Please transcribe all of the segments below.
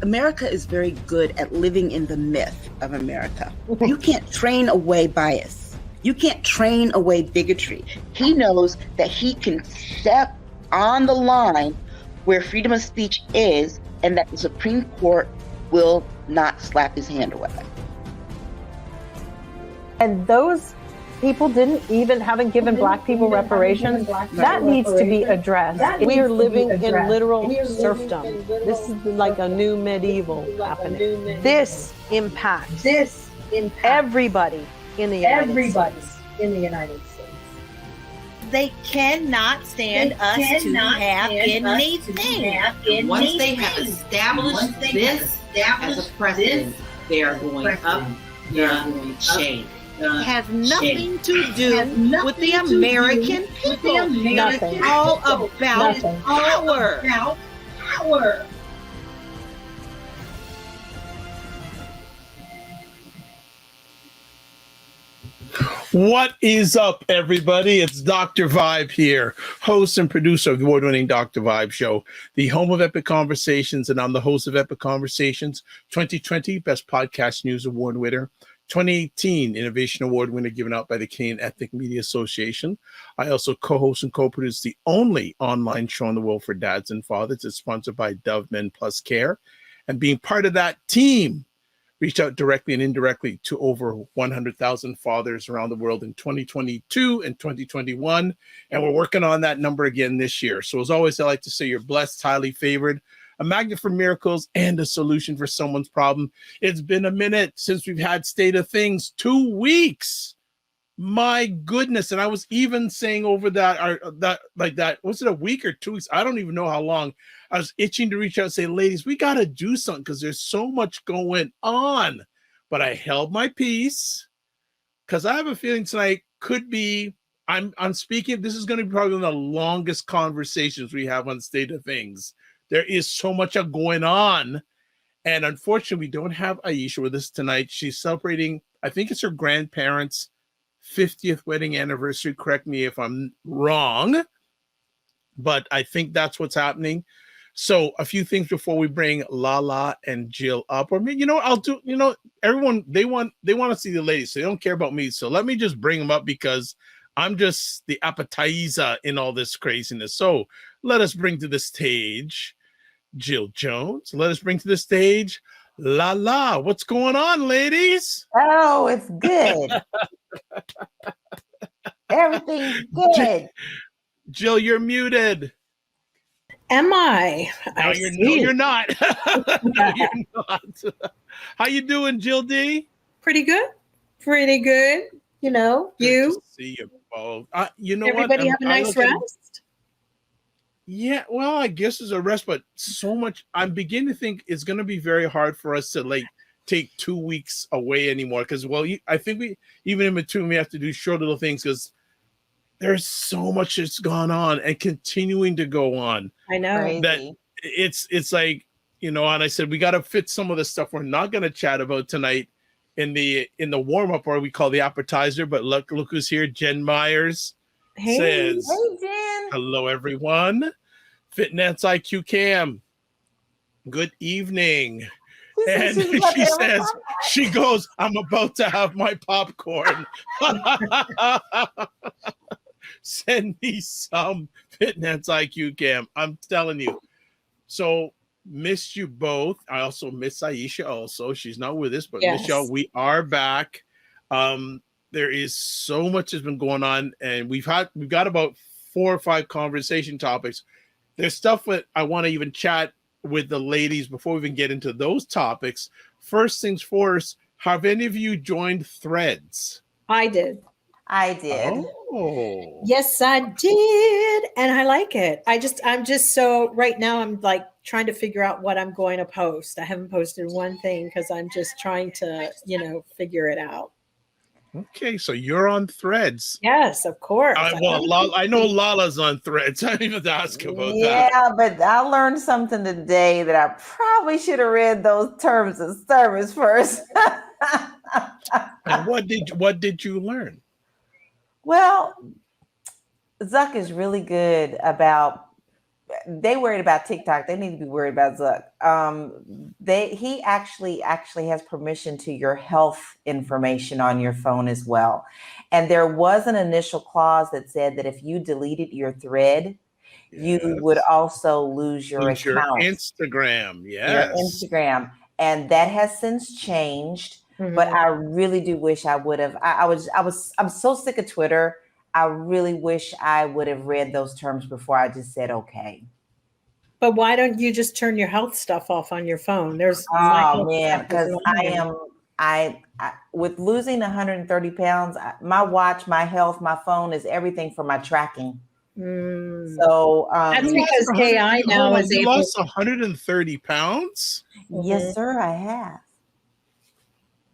America is very good at living in the myth of America. You can't train away bias. You can't train away bigotry. He knows that he can step on the line where freedom of speech is, and that the Supreme Court will not slap his hand away. And those people haven't given Black people reparations. That needs to be addressed. We are living in literal serfdom. This is like a new medieval happening. This impacts everybody in the United States. They cannot stand us to have anything. Once they have established this as a precedent, they are going up, they are going to change. Has nothing to do with the American people. Nothing. It's all about power. What is up, everybody? It's Dr. Vibe here, host and producer of the award-winning Dr. Vibe Show, the home of Epic Conversations, and I'm the host of Epic Conversations, 2020 Best Podcast News Award winner, 2018 Innovation Award winner given out by the Canadian Ethnic Media Association. I also co-host and co-produce the only online show in the world for dads and fathers. It's sponsored by Dove Men Plus Care. And being part of that team, reached out directly and indirectly to over 100,000 fathers around the world in 2022 and 2021. And we're working on that number again this year. So as always, I like to say you're blessed, highly favored, a magnet for miracles, and a solution for someone's problem. It's been a minute since we've had State of Things, 2 weeks. My goodness. And I was even saying over that, was it a week or 2 weeks? I don't even know how long. I was itching to reach out and say, ladies, we got to do something because there's so much going on. But I held my peace because I have a feeling tonight could be, I'm speaking, this is going to be probably one of the longest conversations we have on State of Things. There is so much going on. And unfortunately, we don't have Aisha with us tonight. She's celebrating, I think it's her grandparents' 50th wedding anniversary. Correct me if I'm wrong, but I think that's what's happening. So a few things before we bring LaLa and Jill up, or everyone, they want to see the ladies, so they don't care about me. So let me just bring them up because I'm just the appetizer in all this craziness. So let us bring to the stage Jill Jones. Let us bring to the stage LaLa. What's going on, ladies? Oh, it's good. Everything's good. Jill, you're muted. Am I? No, you're not. No, you're not. How you doing, Jill D? Pretty good. You know, Good to see you both. You know everybody what? have a nice rest? Yeah, well, I guess it's a rest, but so much. I'm beginning to think it's going to be very hard for us to take 2 weeks away anymore. Because, I think we, even in between, we have to do short little things because there's so much that's gone on and continuing to go on. I know. Crazy. That it's like, and I said, we got to fit some of the stuff we're not going to chat about tonight in the warm-up, or we call the appetizer. But look who's here. Jen Myers says, Hey, Jen. hello, everyone. Fitness IQ Cam. Good evening. And she goes, I'm about to have my popcorn. Send me some Fitness IQ Cam. I'm telling you. So missed you both. I also miss Aisha also. She's not with us, but Yes. miss y'all. We are back. There is so much has been going on, and we've got about 4 or 5 conversation topics. There's stuff that I want to even chat with the ladies before we even get into those topics. First things first, have any of you joined Threads? I did. I did. Oh. Yes, I did. And I like it. I'm just so right now I'm like trying to figure out what I'm going to post. I haven't posted one thing because I'm just trying to, figure it out. Okay, so you're on Threads. Yes, of course. I know LaLa's on Threads. I didn't even have to ask about that. Yeah, but I learned something today that I probably should have read those terms of service first. And what did you learn? Well, Zuck is really good about they worried about TikTok. They need to be worried about Zuck. He actually has permission to your health information on your phone as well. And there was an initial clause that said that if you deleted your thread, you would also lose your account. Your Instagram, yes. Your Instagram. And that has since changed. But I really do wish I would have. I'm so sick of Twitter. I really wish I would have read those terms before I just said okay. But why don't you just turn your health stuff off on your phone? Because I with losing 130 pounds, my watch, my health, my phone is everything for my tracking. So that's because KI now is able. You lost 130 pounds? Yes, sir, I have.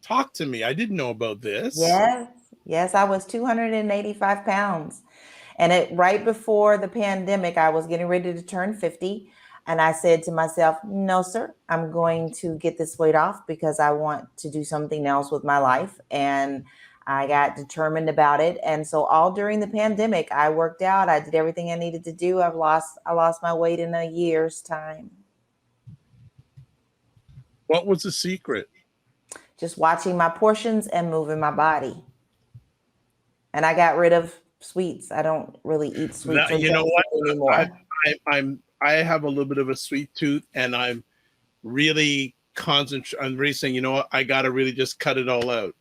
Talk to me. I didn't know about this. Yes, I was 285 pounds. And right before the pandemic, I was getting ready to turn 50. And I said to myself, no, sir, I'm going to get this weight off because I want to do something else with my life. And I got determined about it. And so all during the pandemic, I worked out. I did everything I needed to do. I lost my weight in a year's time. What was the secret? Just watching my portions and moving my body. And I got rid of sweets. I don't really eat sweets anymore. I have a little bit of a sweet tooth, and I'm really I'm really saying, you know what, I got to really just cut it all out.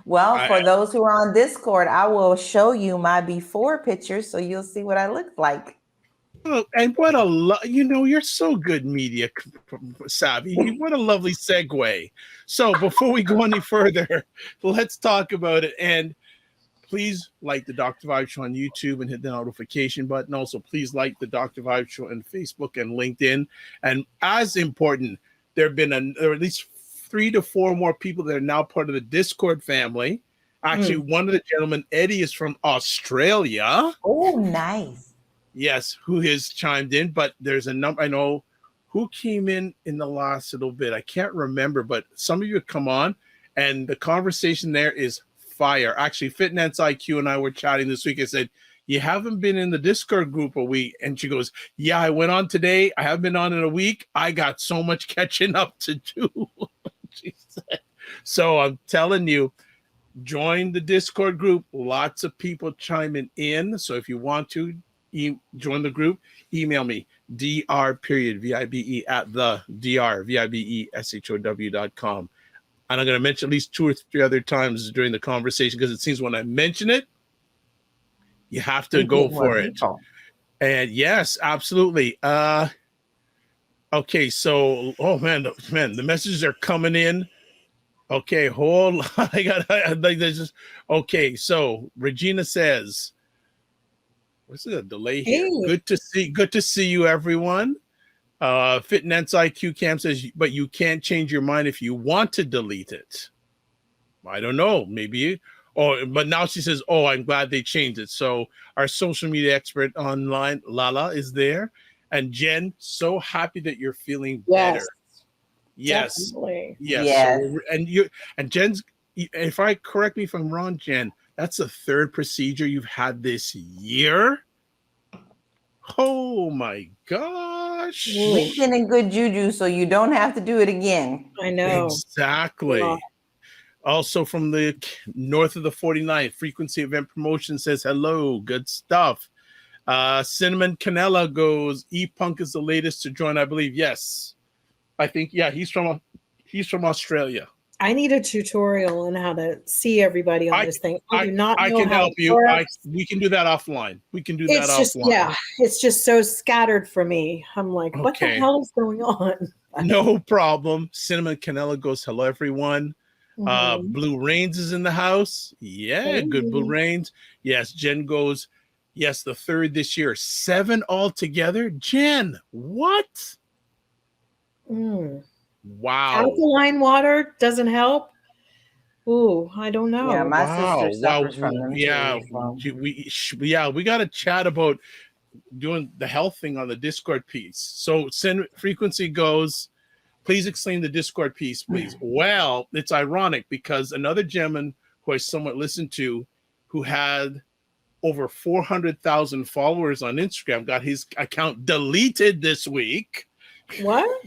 Well, for those who are on Discord, I will show you my before pictures so you'll see what I look like. Oh, and what you're so good media savvy. What a lovely segue. So before we go any further, let's talk about it. And please like the Dr. Vibe Show on YouTube and hit the notification button. Also, please like the Dr. Vibe Show on Facebook and LinkedIn. And as important, there have been at least 3 to 4 more people that are now part of the Discord family. Actually, one of the gentlemen, Eddie, is from Australia. Oh, nice. Yes, who has chimed in, but there's a number. I know who came in the last little bit. I can't remember, but some of you have come on, and the conversation there is fire. Actually, Fitness IQ and I were chatting this week. I said, you haven't been in the Discord group a week. And she goes, yeah, I went on today. I haven't been on in a week. I got so much catching up to do. She said. So I'm telling you, join the Discord group. Lots of people chiming in. So if you want to join the group, email me, dr.vibe at the drvibeshow.com. And I'm going to mention at least 2 or 3 other times during the conversation, because it seems when I mention it, you have to go for it. And yes, absolutely. Okay, so the messages are coming in. Okay, hold on. Okay, so Regina says, what's the delay here? Hey. Good to see you, everyone. Fitness IQ Cam says, but you can't change your mind if you want to delete it. I don't know, maybe. But now she says, oh, I'm glad they changed it. So our social media expert online, LaLa, is there. And Jen, so happy that you're feeling better. Yes. Definitely. Yes. So, and Jen's, correct me if I'm wrong, Jen, that's the 3rd procedure you've had this year. Oh my gosh. We've in good juju, so you don't have to do it again. I know. Exactly. Yeah. Also from the north of the 49th, Frequency Event Promotion says, hello, good stuff. Cinnamon Canela goes, E-Punk is the latest to join, I believe. Yes. I think, yeah, he's from Australia. I need a tutorial on how to see everybody on this thing. I can help you. We can do that offline. Offline. Yeah, it's just so scattered for me. I'm like, what the hell is going on? No problem. Cinnamon Canela goes, hello, everyone. Blue Rains is in the house. Yeah, good Blue Rains. Yes, Jen goes, yes, the 3rd this year. 7 altogether. Jen, what? Wow. Alkaline water doesn't help. Ooh, I don't know. Yeah, my sister suffers from them. Yeah, we got to chat about doing the health thing on the Discord piece. So Frequency goes, please explain the Discord piece, please. Well, it's ironic because another gentleman who I somewhat listened to, who had over 400,000 followers on Instagram, got his account deleted this week. What?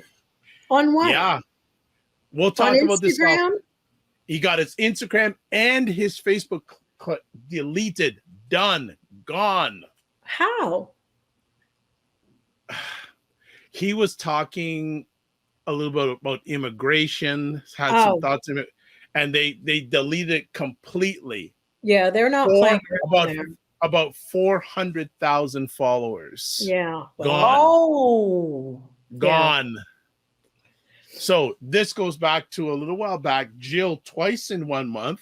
On what? Yeah. We'll talk On about this. Instagram? He got his Instagram and his Facebook deleted, done, gone. How? He was talking a little bit about immigration, had some thoughts in it, and they deleted it completely. Yeah, they're not playing around there. About 400,000 followers. Yeah. Gone. Oh. Gone. Yeah. So this goes back to a little while back. Jill, twice in 1 month,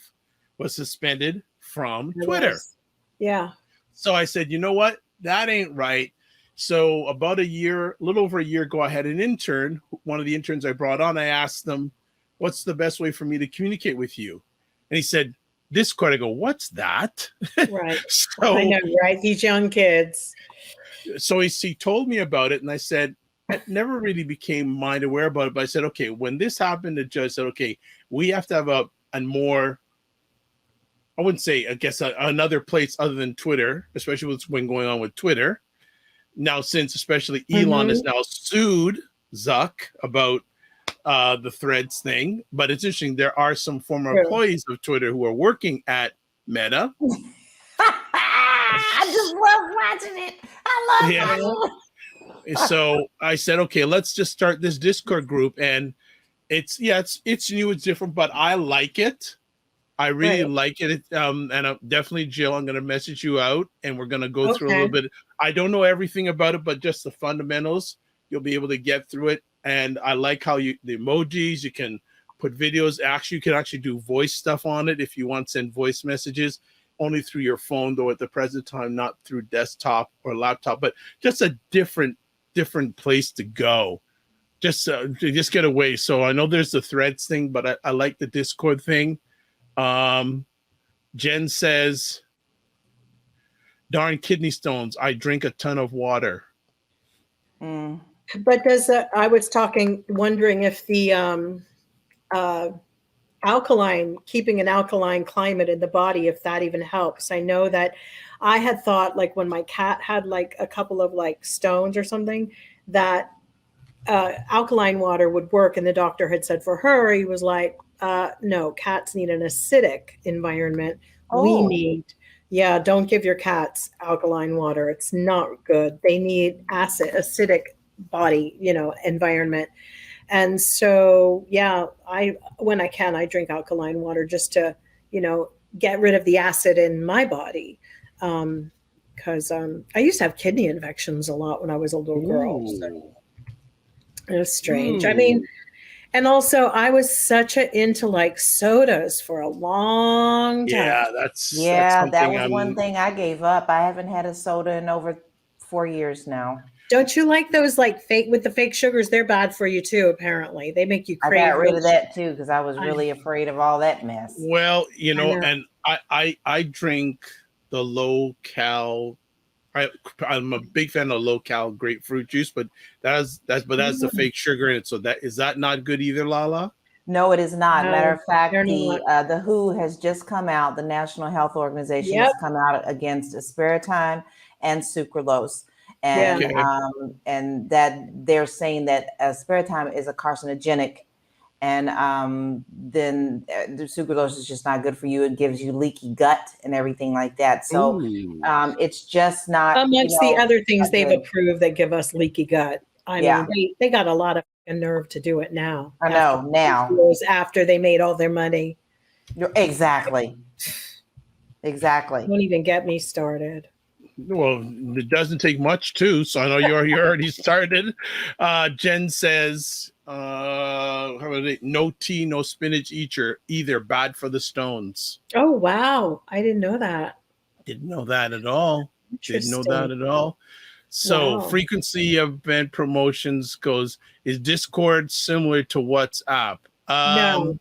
was suspended from Twitter. Yeah. So I said, you know what? That ain't right. So about a little over a year ago, I had an intern. One of the interns I brought on, I asked them, what's the best way for me to communicate with you? And he said, Discord. I go, what's that? Right. So, I know, right? These young kids. So he told me about it, and I said, I never really became mind aware about it, but I said, okay, when this happened, the judge said, okay, we have to have a more, I wouldn't say, I guess, another place other than Twitter, especially what's been going on with Twitter. Now, since especially Elon has now sued Zuck about the Threads thing, but it's interesting, there are some former employees of Twitter who are working at Meta. I just love watching it. I love it. So I said, okay, let's just start this Discord group. And it's new, it's different, but I like it. I really like it. And definitely, Jill, I'm going to message you out and we're going to go through a little bit. I don't know everything about it, but just the fundamentals, you'll be able to get through it. And I like how the emojis, you can put videos. Actually, you can actually do voice stuff on it if you want to send voice messages. Only through your phone, though, at the present time, not through desktop or laptop, but just a different place to go, just to get away. So I know there's the Threads thing, but I like the Discord thing. Jen says, darn kidney stones, I drink a ton of water. But I was wondering if the keeping an alkaline climate in the body, if that even helps. I know that I had thought, like when my cat had like a couple of like stones or something, that alkaline water would work. And the doctor had said for her, he was like, no, cats need an acidic environment. Don't give your cats alkaline water. It's not good. They need acidic body, environment. And so, when I can, I drink alkaline water just to, get rid of the acid in my body. Because I used to have kidney infections a lot when I was a little girl. So it was strange. I mean, and also I was into like sodas for a long time. That was one thing I gave up. I haven't had a soda in over 4 years now. Don't you like those like fake with the fake sugars? They're bad for you too, apparently. They make you crazy. I got rid of that too because I was really afraid of all that mess. Well, and I drink the low cal. I'm a big fan of low cal grapefruit juice, but that's the fake sugar in it. So is that not good either, LaLa? No, it is not. Matter of fact, the WHO has just come out. The National Health Organization has come out against aspartame and sucralose. And that they're saying that aspartame is a carcinogenic, and then the sucralose is just not good for you. It gives you leaky gut and everything like that. So it's just not amongst the other things they've approved that give us leaky gut. I mean, they got a lot of nerve to do it now. I know now. After they made all their money. Exactly. Don't even get me started. Well, it doesn't take much too. So I know you already started. Jen says, no tea, no spinach either. Bad for the stones. Oh, wow. I didn't know that. Didn't know that at all. So frequency of event promotions is Discord similar to WhatsApp? No.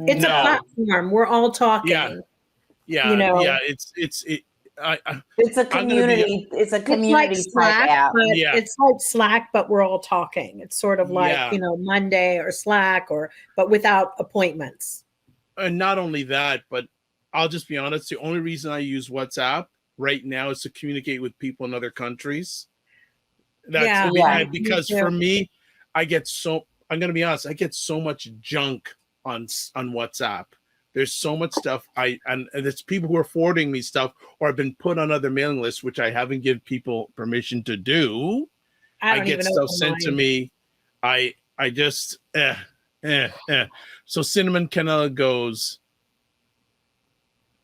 It's a platform. We're all talking. It's a community. It's a community it's like Slack, app. It's like Slack, but we're all talking. It's sort of like Monday or Slack, but without appointments. And not only that, but I'll just be honest. The only reason I use WhatsApp right now is to communicate with people in other countries. That's Yeah, because for me, I'm going to be honest, I get so much junk on WhatsApp. There's so much stuff and it's people who are forwarding me stuff, or I've been put on other mailing lists, which I haven't given people permission to do. I get stuff sent to me. I just So Cinnamon Canela goes,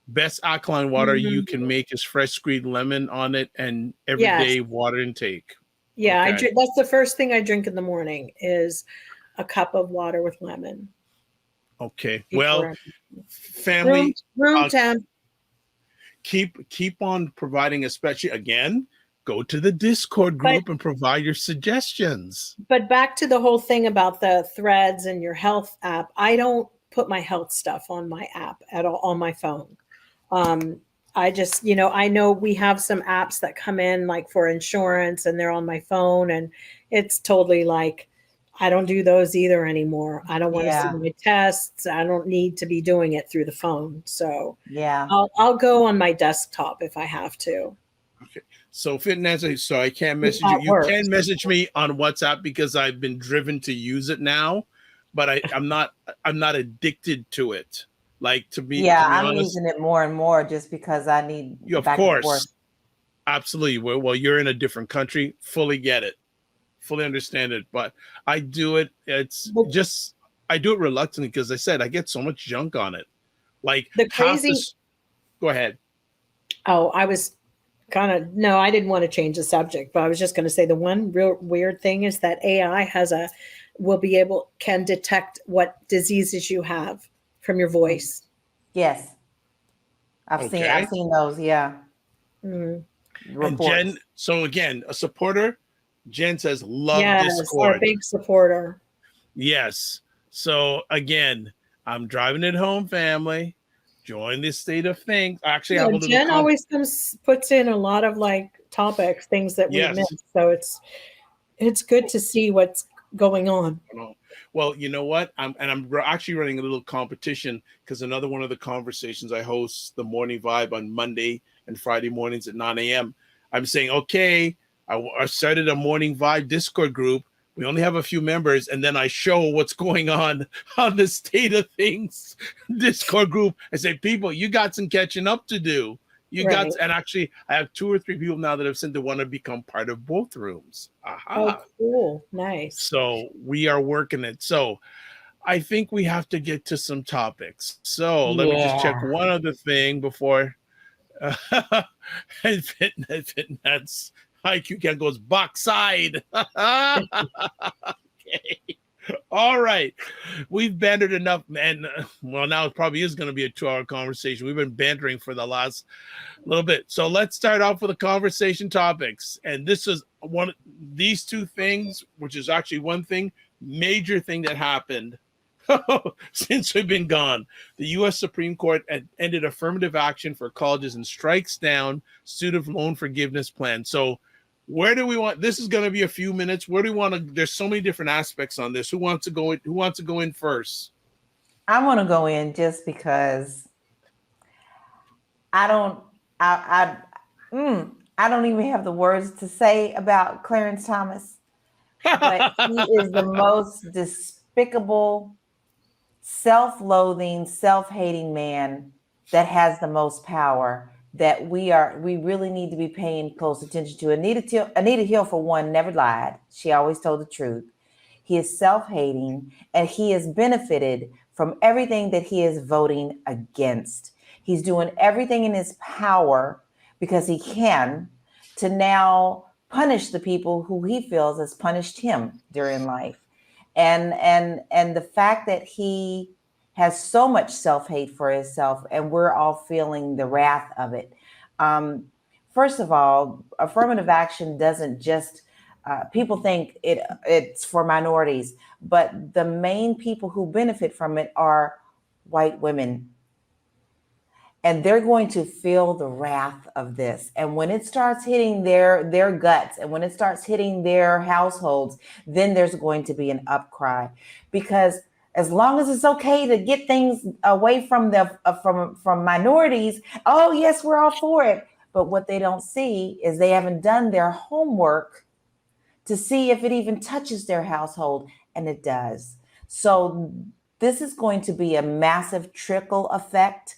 best alkaline water you can make is fresh squeezed lemon on it and everyday water intake. Yeah, okay. That's the first thing I drink in the morning is a cup of water with lemon. Okay. Well, family, room temp. Keep on providing, especially again, go to the Discord group and provide your suggestions. But back to the whole thing about the threads and your health app. I don't put my health stuff on my app at all, on my phone. I just, I know we have some apps that come in like for insurance and they're on my phone, and it's totally like, I don't do those either anymore. I don't want to see my tests. I don't need to be doing it through the phone. So I'll go on my desktop if I have to. Okay. So so I can't message you. You can message me on WhatsApp because I've been driven to use it now, but I'm not addicted to it. Like to be I'm honest, using it more and more just because I need of course. Absolutely. Well, you're in a different country. Fully get it. Fully understand it. But I do it. I do it reluctantly because I said I get so much junk on it. Like the crazy. Go ahead. Oh, I was I didn't want to change the subject, but I was just going to say the one real weird thing is that AI can detect what diseases you have from your voice. Yes. I've seen those. Yeah. And Jen, so again, a supporter, Jen says, love Discord. A big supporter. Yes. So again, I'm driving it home, family. Join this state of things. Actually, Jen always puts in a lot of like topics, things that we miss. So it's good to see what's going on. Well, you know what? I'm actually running a little competition because another one of the conversations I host, the Morning Vibe, on Monday and Friday mornings at 9 a.m. I'm saying, okay, I started a Morning Vibe Discord group. We only have a few members, and then I show what's going on the State of Things Discord group. I say, people, you got some catching up to do. And actually, I have 2 or 3 people now that have said they want to become part of both rooms. Oh, cool. Nice. So we are working it. So I think we have to get to some topics. So let me just check one other thing before fitness. IQ Cat goes backside. Okay. All right. We've bantered enough. And now it probably is going to be a 2-hour conversation. We've been bantering for the last little bit. So let's start off with the conversation topics. And this is one of these 2 things, which is actually one thing, major thing that happened since we've been gone. The US Supreme Court ended affirmative action for colleges and strikes down student loan forgiveness plan. So where do we want? This is going to be a few minutes. Where do we want to? There's so many different aspects on this. Who wants to go in? Who wants to go in first? I want to go in just because I don't even have the words to say about Clarence Thomas, but he is the most despicable, self-loathing, self-hating man that has the most power that we really need to be paying close attention to. Anita Hill, for one, never lied. She always told the truth. He is self-hating, and he has benefited from everything that he is voting against. He's doing everything in his power because he can to now punish the people who he feels has punished him during life. And the fact that he has so much self-hate for himself, and we're all feeling the wrath of it. First of all, affirmative action doesn't just, people think it's for minorities, but the main people who benefit from it are white women. And they're going to feel the wrath of this. And when it starts hitting their guts, and when it starts hitting their households, then there's going to be an upcry. Because as long as it's okay to get things away from from minorities, oh yes, we're all for it. But what they don't see is they haven't done their homework to see if it even touches their household, and it does. So this is going to be a massive trickle effect.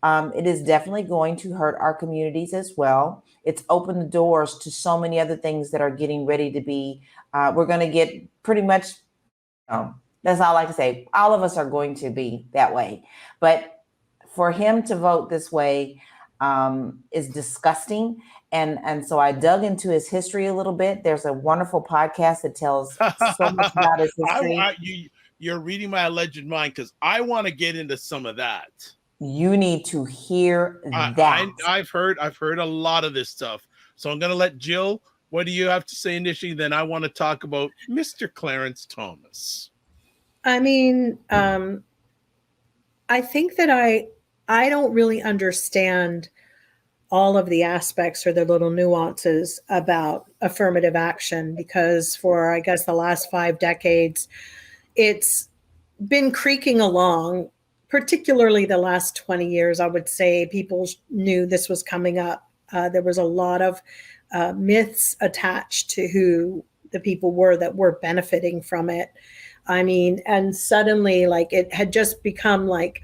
It is definitely going to hurt our communities as well. It's opened the doors to so many other things that are getting ready to be. We're going to get pretty much, that's all I like to say. All of us are going to be that way. But for him to vote this way is disgusting. And so I dug into his history a little bit. There's a wonderful podcast that tells so much about his history. You're reading my alleged mind, because I want to get into some of that. You need to hear that. I've heard a lot of this stuff. So I'm going to let Jill, what do you have to say initially? Then I want to talk about Mr. Clarence Thomas. I mean, I think that I don't really understand all of the aspects or the little nuances about affirmative action, because for, I guess, the last 5 decades, it's been creaking along. Particularly the last 20 years, I would say people knew this was coming up. There was a lot of myths attached to who the people were that were benefiting from it. I mean, and suddenly, like, it had just become like,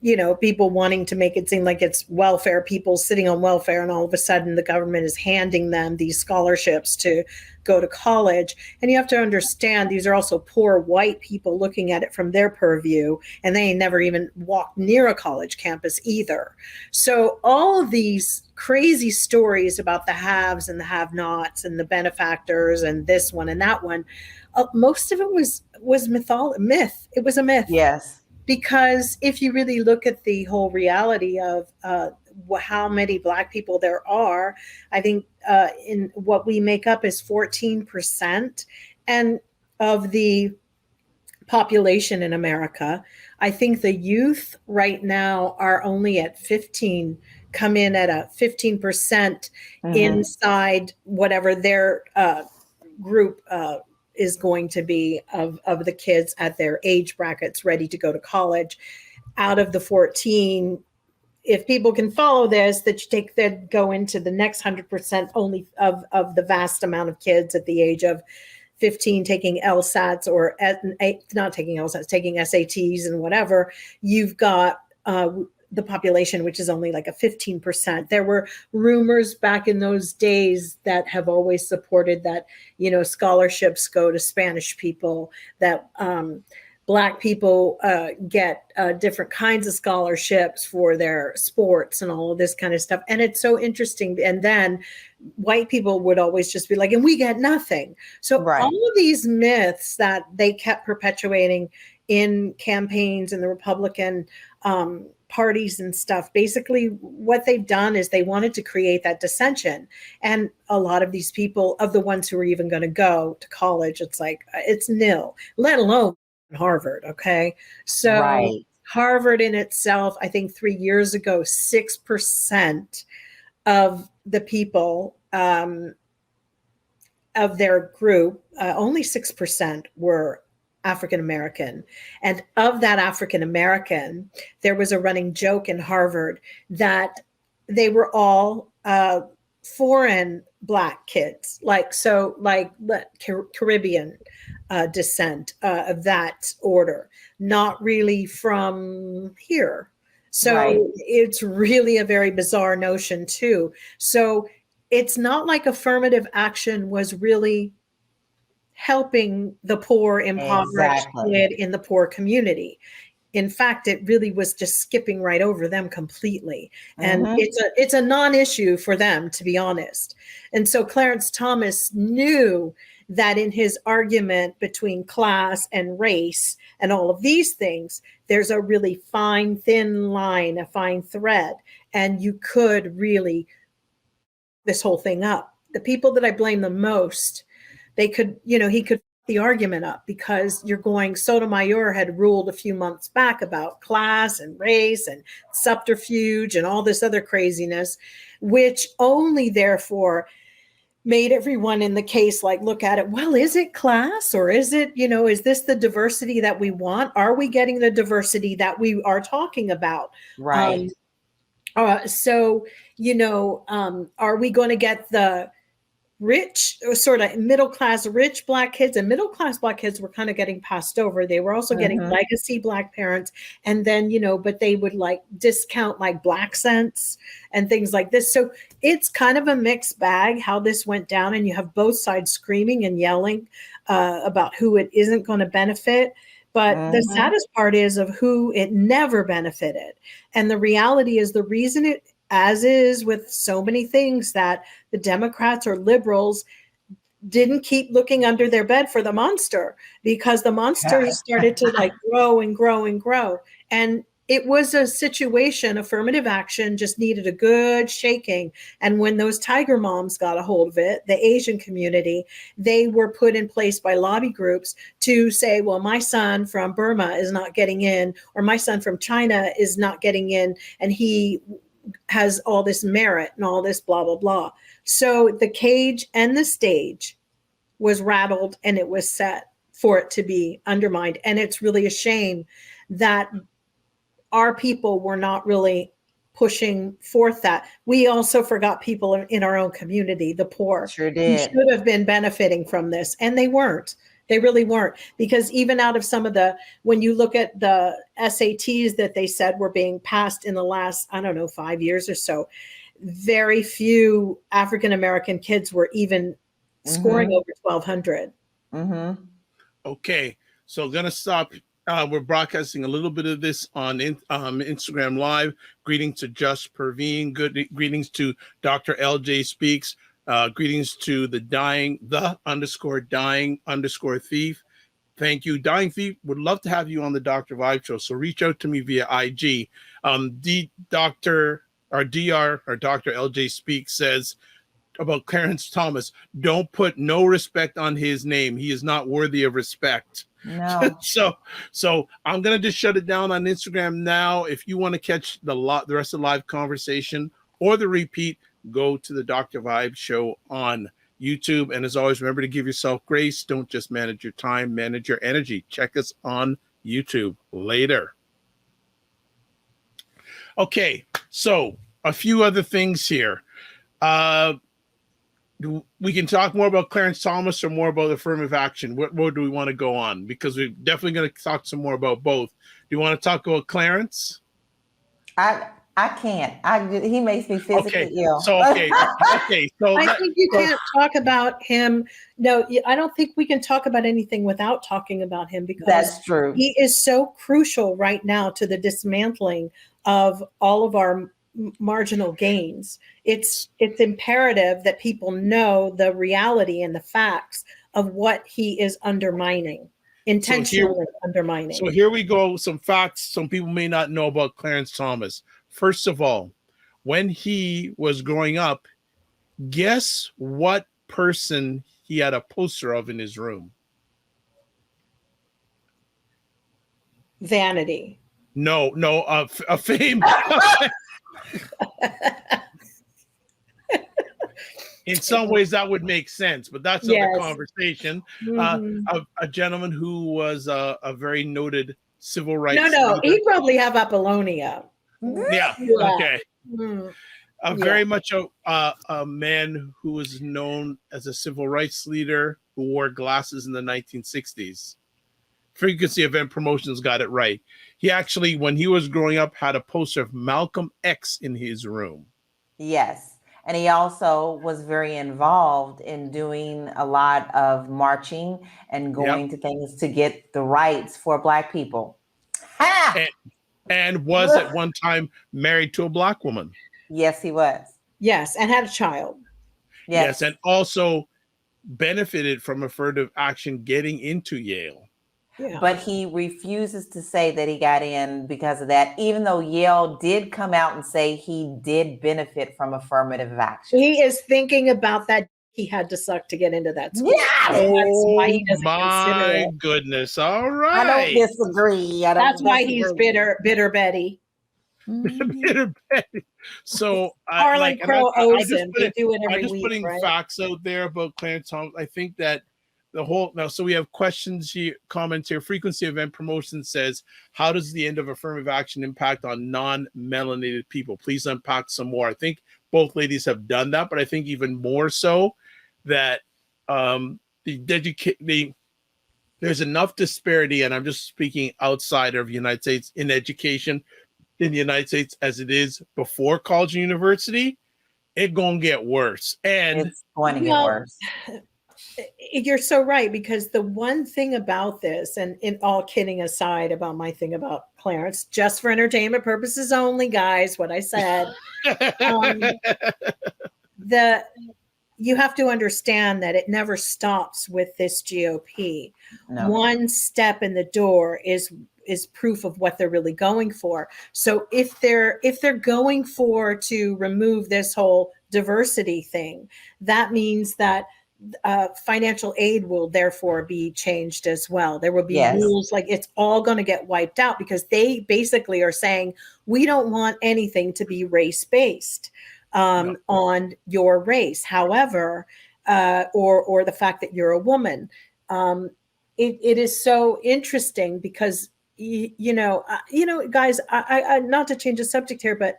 you know, people wanting to make it seem like it's welfare, people sitting on welfare, and all of a sudden the government is handing them these scholarships to go to college. And you have to understand, these are also poor white people looking at it from their purview, and they never even walked near a college campus either. So all of these crazy stories about the haves and the have-nots and the benefactors and this one and that one, most of it was myth. It was a myth. Yes. Because if you really look at the whole reality of how many Black people there are, I think in what we make up is 14%, and of the population in America, I think the youth right now are only at 15, come in at a 15% inside whatever their group is going to be of the kids at their age brackets ready to go to college. Out of the 14, if people can follow this, that go into the next 100% only of the vast amount of kids at the age of 15 taking LSATs or not taking LSATs, taking SATs and whatever, you've got the population, which is only like a 15%. There were rumors back in those days that have always supported that, you know, scholarships go to Spanish people, that Black people get different kinds of scholarships for their sports and all of this kind of stuff. And it's so interesting. And then white people would always just be like, and we get nothing. So all of these myths that they kept perpetuating in campaigns and the Republican parties and stuff, basically what they've done is they wanted to create that dissension. And a lot of these people, of the ones who are even going to go to college, it's like, it's nil, let alone Harvard. Okay. So Harvard in itself, I think 3 years ago, 6% of the people of their group, only 6% were African-American. And of that African-American, there was a running joke in Harvard that they were all foreign Black kids, like Caribbean descent of that order, not really from here. So it's really a very bizarre notion too. So it's not like affirmative action was really helping the poor, impoverished kid in the poor community. In fact, it really was just skipping right over them completely. And it's a non-issue for them, to be honest. And so Clarence Thomas knew that in his argument between class and race and all of these things, there's a really fine, thin line, a fine thread. And you could really this whole thing up. The people that I blame the most, they could, he could the argument up, because you're going, Sotomayor had ruled a few months back about class and race and subterfuge and all this other craziness, which only therefore made everyone in the case look at it, well, is it class, or is it, is this the diversity that we want? Are we getting the diversity that we are talking about? Right. So, are we going to get the rich or sort of middle class rich Black kids? And middle class Black kids were kind of getting passed over. They were also getting legacy Black parents, and then but they would like discount like Black cents and things like this. So it's kind of a mixed bag how this went down, and you have both sides screaming and yelling about who it isn't going to benefit. But the saddest part is of who it never benefited. And the reality is the reason it, as is with so many things, that the Democrats or liberals didn't keep looking under their bed for the monster, because the monster started to like grow and grow and grow. And it was a situation, affirmative action just needed a good shaking. And when those tiger moms got a hold of it, the Asian community, they were put in place by lobby groups to say, well, my son from Burma is not getting in, or my son from China is not getting in, and he has all this merit and all this blah, blah, blah. So the cage and the stage was rattled, and it was set for it to be undermined. And it's really a shame that our people were not really pushing forth that. We also forgot people in our own community, the poor. Sure did. Who should have been benefiting from this. And they weren't. They really weren't. Because even out of some of when you look at the SATs that they said were being passed in the last, 5 years or so, very few African-American kids were even scoring over 1,200. Okay, so going to stop. We're broadcasting a little bit of this on Instagram Live. Greetings to Just Perveen. Greetings to Dr. LJ Speaks. Greetings to the _dying_thief. Thank you. Dying Thief would love to have you on the Dr. Vibe Show. So reach out to me via IG. Dr. LJ Speaks says about Clarence Thomas, don't put no respect on his name. He is not worthy of respect. No. So I'm gonna just shut it down on Instagram now. If you want to catch the rest of the live conversation or the repeat, go to the Dr. Vibe Show on YouTube. And as always, remember to give yourself grace. Don't just manage your time, manage your energy. Check us on YouTube later. Okay, so a few other things here. We can talk more about Clarence Thomas or more about affirmative action. What do we want to go on? Because we're definitely going to talk some more about both. Do you want to talk about Clarence? I can't. He makes me physically ill. So I think you can't talk about him. No, I don't think we can talk about anything without talking about him, because that's true. He is so crucial right now to the dismantling of all of our marginal gains. It's imperative that people know the reality and the facts of what he is undermining, intentionally undermining. So here we go. Some facts some people may not know about Clarence Thomas. First of all, when he was growing up, guess what person he had a poster of in his room? Vanity. No, a fame. In some ways, that would make sense, but that's another conversation. A gentleman who was a very noted civil rights. No, he'd probably have Apollonia. Yeah. Okay. Very much a man who was known as a civil rights leader who wore glasses in the 1960s. Frequency Event Promotions got it right. He actually, when he was growing up, had a poster of Malcolm X in his room. Yes. And he also was very involved in doing a lot of marching and going to things to get the rights for Black people. And was at one time married to a Black woman. Yes, he was. Yes, and had a child. Yes, and also benefited from affirmative action getting into Yale. Yeah. But he refuses to say that he got in because of that, even though Yale did come out and say he did benefit from affirmative action. He is thinking about that. He had to suck to get into that school. Yeah. So that's why he doesn't consider it. My goodness. All right. I don't disagree. That's why he's bitter Betty. Bitter Betty. So Harlan Crow owes him. They do it every week. I'm just putting right? facts out there about Clarence Thomas. I think that the whole now. So we have questions here, comments here. Frequency of event promotion says, how does the end of affirmative action impact on non-melanated people? Please unpack some more. I think both ladies have done that, but I think even more so that there's enough disparity, and I'm just speaking outside of the United States, in education in the United States as it is before college and university. It's gonna get worse, and It's going to get worse. You're so right, because the one thing about this, and in all kidding aside about my thing about Clarence, just for entertainment purposes only, guys, what I said, you have to understand that it never stops with this GOP. No. One step in the door is proof of what they're really going for. So if they're going for to remove this whole diversity thing, that means that financial aid will therefore be changed as well. There will be rules, like it's all going to get wiped out, because they basically are saying, we don't want anything to be race-based on your race. However, or the fact that you're a woman. It is so interesting because, guys, I not to change the subject here, but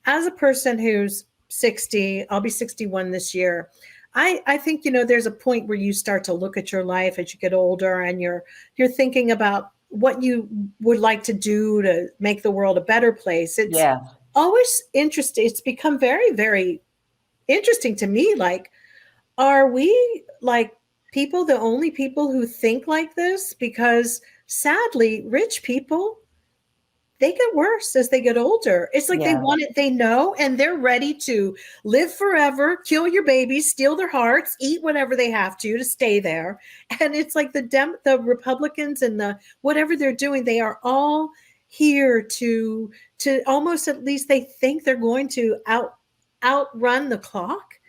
as a person who's 60, I'll be 61 this year. I think, there's a point where you start to look at your life as you get older, and you're thinking about what you would like to do to make the world a better place. It's always interesting. It's become very, very interesting to me. Like, are we like the only people who think like this? Because sadly, rich people, they get worse as they get older. It's like they want it, they know, and they're ready to live forever, kill your babies, steal their hearts, eat whatever they have to stay there. And it's like the Republicans and the whatever they're doing, they are all here to almost, at least they think they're going to outrun the clock.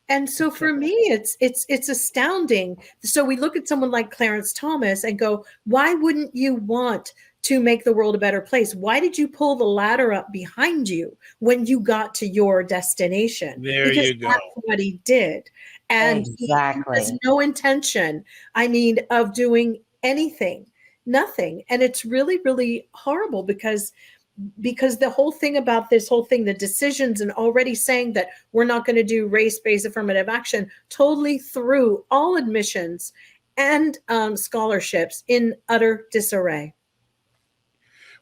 And so for me, it's astounding. So we look at someone like Clarence Thomas and go, why wouldn't you want to make the world a better place? Why did you pull the ladder up behind you when you got to your destination? Because that's what he did. And he has no intention, of doing anything, nothing. And it's really, really horrible because the whole thing about this whole thing, the decisions and already saying that we're not going to do race-based affirmative action, totally threw all admissions and scholarships in utter disarray.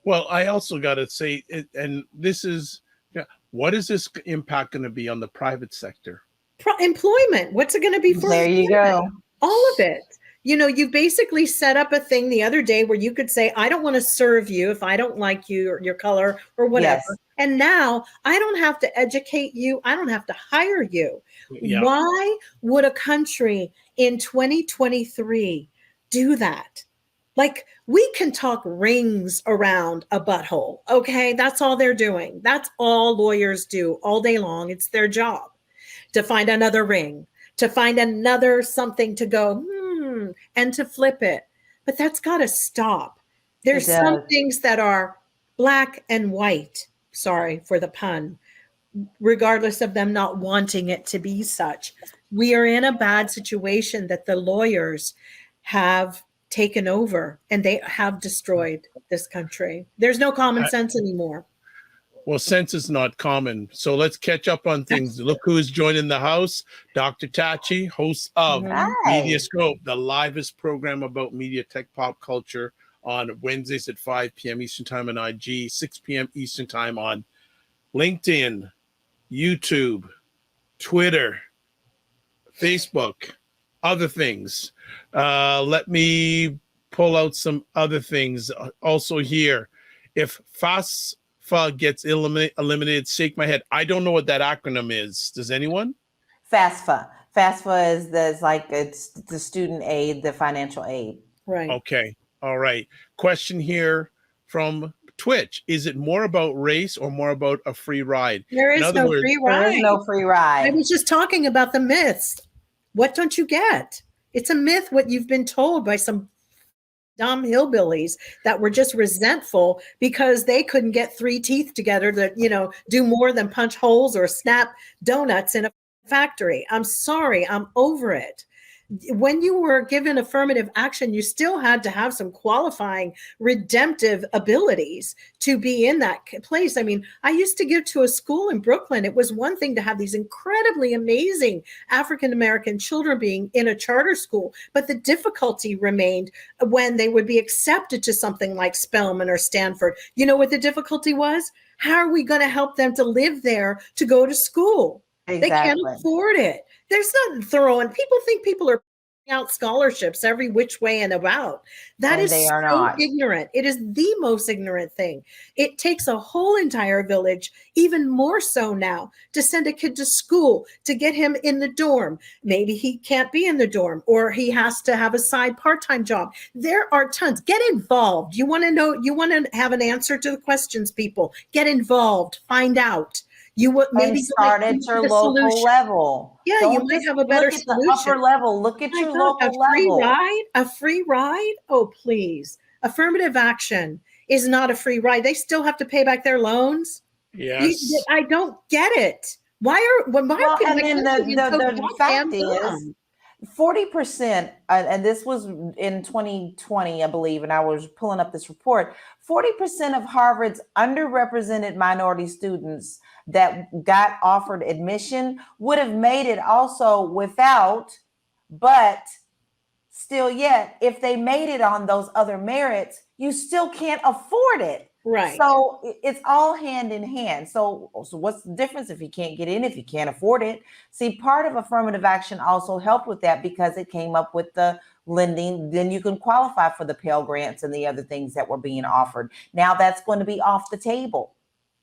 Well, I also got to say, and this is, what is this impact going to be on the private sector? Employment. What's it going to be for? There you go. All of it. You basically set up a thing the other day where you could say, I don't want to serve you if I don't like you or your color or whatever. Yes. And now I don't have to educate you. I don't have to hire you. Yeah. Why would a country in 2023 do that? Like, we can talk rings around a butthole. Okay. That's all they're doing. That's all lawyers do all day long. It's their job to find another ring, to find another something to go, and to flip it. But that's got to stop. There's some things that are black and white. Sorry for the pun. Regardless of them not wanting it to be such. We are in a bad situation that the lawyers have taken over, and they have destroyed this country. There's no common sense anymore. Well, sense is not common. So let's catch up on things. Look who is joining the house. Dr. Tachi, host of Mediascope, the livest program about media, tech, pop culture, on Wednesdays at 5 p.m. Eastern Time on IG, 6 p.m. Eastern Time on LinkedIn, YouTube, Twitter, Facebook, other things. Let me pull out some other things also here. If FAFSA gets eliminated, shake my head. I don't know what that acronym is. Does anyone? FAFSA. FAFSA it's the student aid, the financial aid. Right. Okay. All right. Question here from Twitch. Is it more about race or more about a free ride? There is no free ride. There is no free ride. I was just talking about the myths. What don't you get? It's a myth what you've been told by some dumb hillbillies that were just resentful because they couldn't get 3 teeth together to, do more than punch holes or snap donuts in a factory. I'm sorry. I'm over it. When you were given affirmative action, you still had to have some qualifying redemptive abilities to be in that place. I mean, I used to give to a school in Brooklyn. It was one thing to have these incredibly amazing African-American children being in a charter school, but the difficulty remained when they would be accepted to something like Spelman or Stanford. You know what the difficulty was? How are we going to help them to live there, to go to school? Exactly. They can't afford it. There's nothing throwing. People think people are putting out scholarships every which way and about. That is they are so not. ignorant. It is the most ignorant thing. It takes a whole entire village, even more so now, to send a kid to school, to get him in the dorm. Maybe he can't be in the dorm, or he has to have a side part-time job. There are tons. Get involved. You want to know, you want to have an answer to the questions, people. Get involved. Find out. You would maybe start at your local level. Yeah, Don't you might just have a better look at solution. the upper level. Look at your local level. A free ride? Oh, please. Affirmative action is not a free ride. They still have to pay back their loans. Yes. I don't get it. Why are people and then the fact is 40%, and this was in 2020, I believe, and I was pulling up this report, 40% of Harvard's underrepresented minority students that got offered admission would have made it also without, but still yet, if they made it on those other merits, you still can't afford it. Right. So it's all hand in hand. So what's the difference if you can't get in, if you can't afford it? See, part of affirmative action also helped with that because it came up with the lending. Then you can qualify for the Pell Grants and the other things that were being offered. Now that's going to be off the table.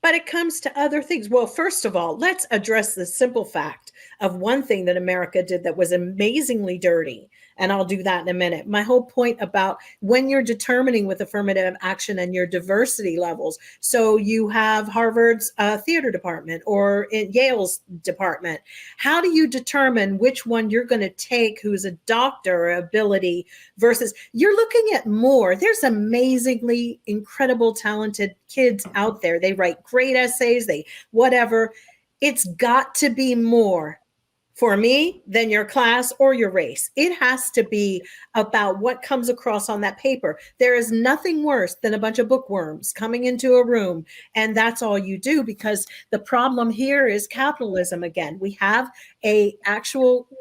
But it comes to other things. Well, first of all, let's address the simple fact of one thing that America did that was amazingly dirty. And I'll do that in a minute. My whole point about when you're determining with affirmative action and your diversity levels. So you have Harvard's theater department or Yale's department. How do you determine which one you're going to take who's a doctor or ability versus you're looking at more? There's amazingly incredible, talented kids out there. They write great essays, whatever. It's got to be more for me than your class or your race. It has to be about what comes across on that paper. There is nothing worse than a bunch of bookworms coming into a room and that's all you do, because the problem here is capitalism again. We have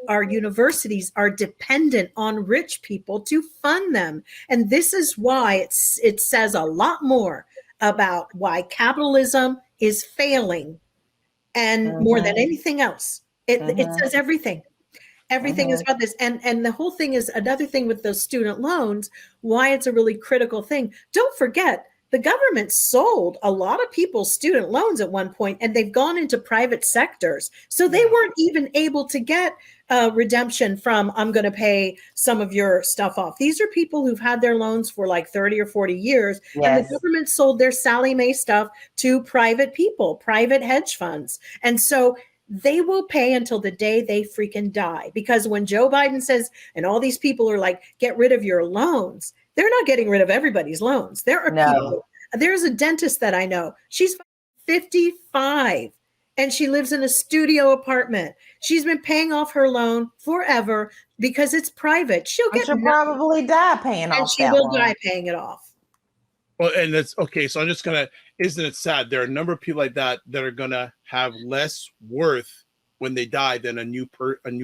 our universities are dependent on rich people to fund them. And this is why it says a lot more about why capitalism is failing and more than anything else. It says everything. Everything is about this. And the whole thing is another thing with those student loans, why it's a really critical thing. Don't forget, the government sold a lot of people's student loans at one point, and they've gone into private sectors. So they weren't even able to get redemption from, I'm going to pay some of your stuff off. These are people who've had their loans for like 30 or 40 years. Yes. And the government sold their Sallie Mae stuff to private people, private hedge funds. And so they will pay until the day they freaking die. Because when Joe Biden says, and all these people are like, get rid of your loans, they're not getting rid of everybody's loans. There are people. There's a dentist that I know. She's 55 and she lives in a studio apartment. She's been paying off her loan forever because it's private. She'll probably die paying off. And she will die paying it off. Well, and that's okay. So I'm just isn't it sad? There are a number of people like that are gonna have less worth when they die than a new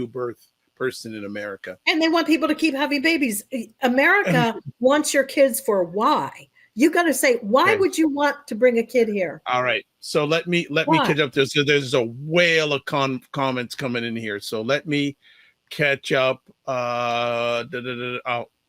birth person in America. And they want people to keep having babies. America wants your kids for why. You got to say, why would you want to bring a kid here? All right. So let me catch up to this. So there's a whale of comments coming in here. So let me catch up.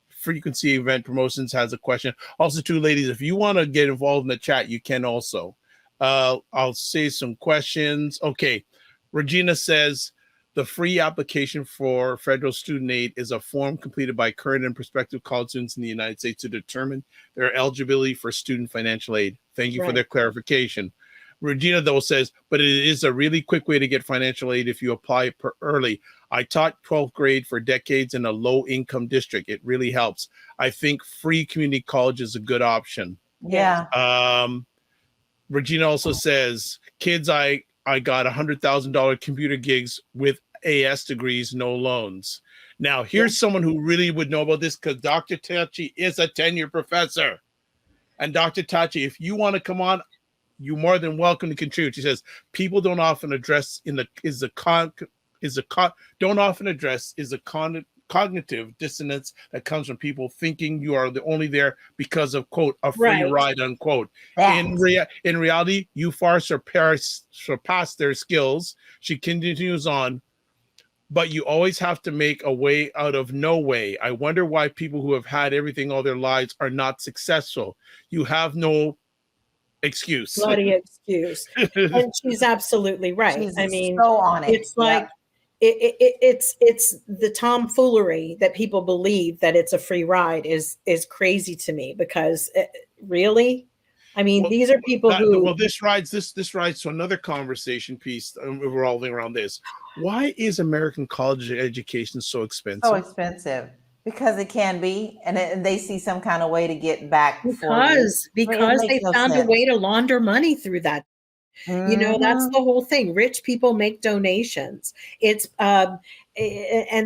Frequency Event Promotions has a question. Also, too, ladies, if you want to get involved in the chat, you can also. I'll say some questions. Okay. Regina says, the free application for federal student aid is a form completed by current and prospective college students in the United States to determine their eligibility for student financial aid. Thank you for their clarification. Regina, though, says, but it is a really quick way to get financial aid if you apply early. I taught 12th grade for decades in a low-income district. It really helps. I think free community college is a good option. Yeah. Regina also says, kids, I got $100,000 computer gigs with AS degrees, no loans. Now, here's someone who really would know about this, because Dr. Tachi is a tenured professor. And Dr. Tachi, if you want to come on, you're more than welcome to contribute. She says people don't often address cognitive dissonance that comes from people thinking you are the only there because of, quote, a free ride, unquote. In reality, you far surpass their skills. She continues on, but you always have to make a way out of no way. I wonder why people who have had everything all their lives are not successful. You have no excuse. Bloody excuse. And she's absolutely right. She's I mean, so on it. It's like, it's the tomfoolery that people believe that it's a free ride is crazy to me, because really, I mean, these are people who. Well, this rides to another conversation piece revolving around this. Why is American college education so expensive? So expensive. Because it can be, and they see some kind of way to get back. Because they found a way to launder money through that. You know, that's the whole thing. Rich people make donations. It's and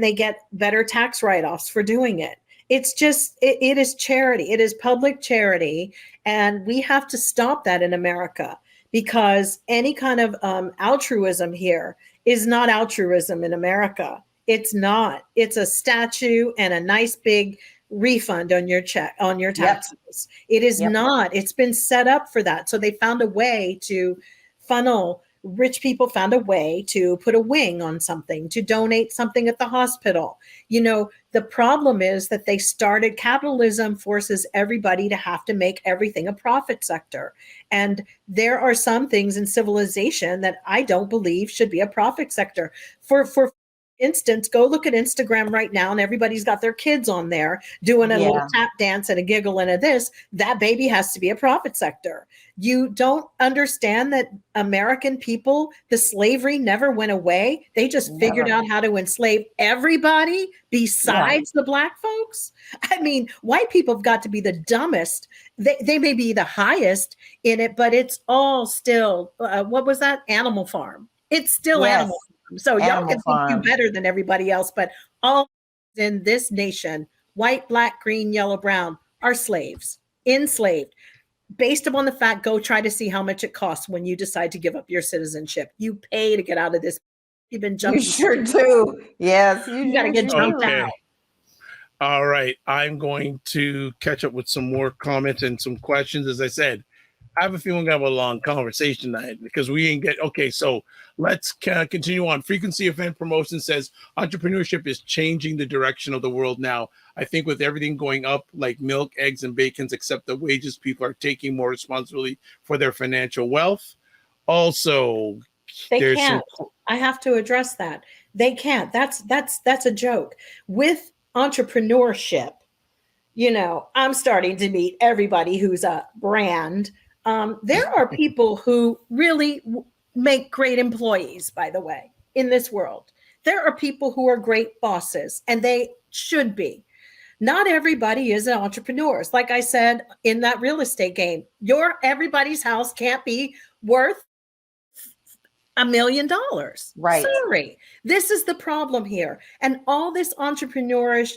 they get better tax write-offs for doing it. It's just, it is charity. It is public charity. And we have to stop that in America, because any kind of altruism here is not altruism in America. It's not. It's a statue and a nice big refund on your check, on your taxes. It is not. It's been set up for that. So they found a way to funnel. Rich people found a way to put a wing on something, to donate something at the hospital. You know, the problem is that they started, capitalism forces everybody to have to make everything a profit sector. And there are some things in civilization that I don't believe should be a profit sector. For instance, go look at Instagram right now, and everybody's got their kids on there doing a little tap dance and a giggle and a this. That baby has to be a profit sector. You don't understand that American people, the slavery never went away. They just figured out how to enslave everybody besides the Black folks. I mean, white people have got to be the dumbest. They may be the highest in it, but it's all still, what was that? Animal Farm. It's still Animal Farm. So y'all can think you better than everybody else, but all in this nation, white, black, green, yellow, brown, are slaves, enslaved. Based upon the fact, go try to see how much it costs when you decide to give up your citizenship. You pay to get out of this. You've been jumping. You sure do. Yes. You got to get jumped out. All right. I'm going to catch up with some more comments and some questions. As I said, I have a feeling we're going to have a long conversation tonight, because we didn't get, okay, so let's continue on. Frequency Event Promotion says entrepreneurship is changing the direction of the world now. I think with everything going up like milk, eggs, and bacons, except the wages, people are taking more responsibility for their financial wealth. Also, they can't. I have to address that. They can't. That's a joke. With entrepreneurship, you know, I'm starting to meet everybody who's a brand. There are people who really make great employees, by the way, in this world. There are people who are great bosses, and they should be. Not everybody is an entrepreneur. Like I said in that real estate game, everybody's house can't be worth $1 million. Right. Sorry. This is the problem here. And all this entrepreneurish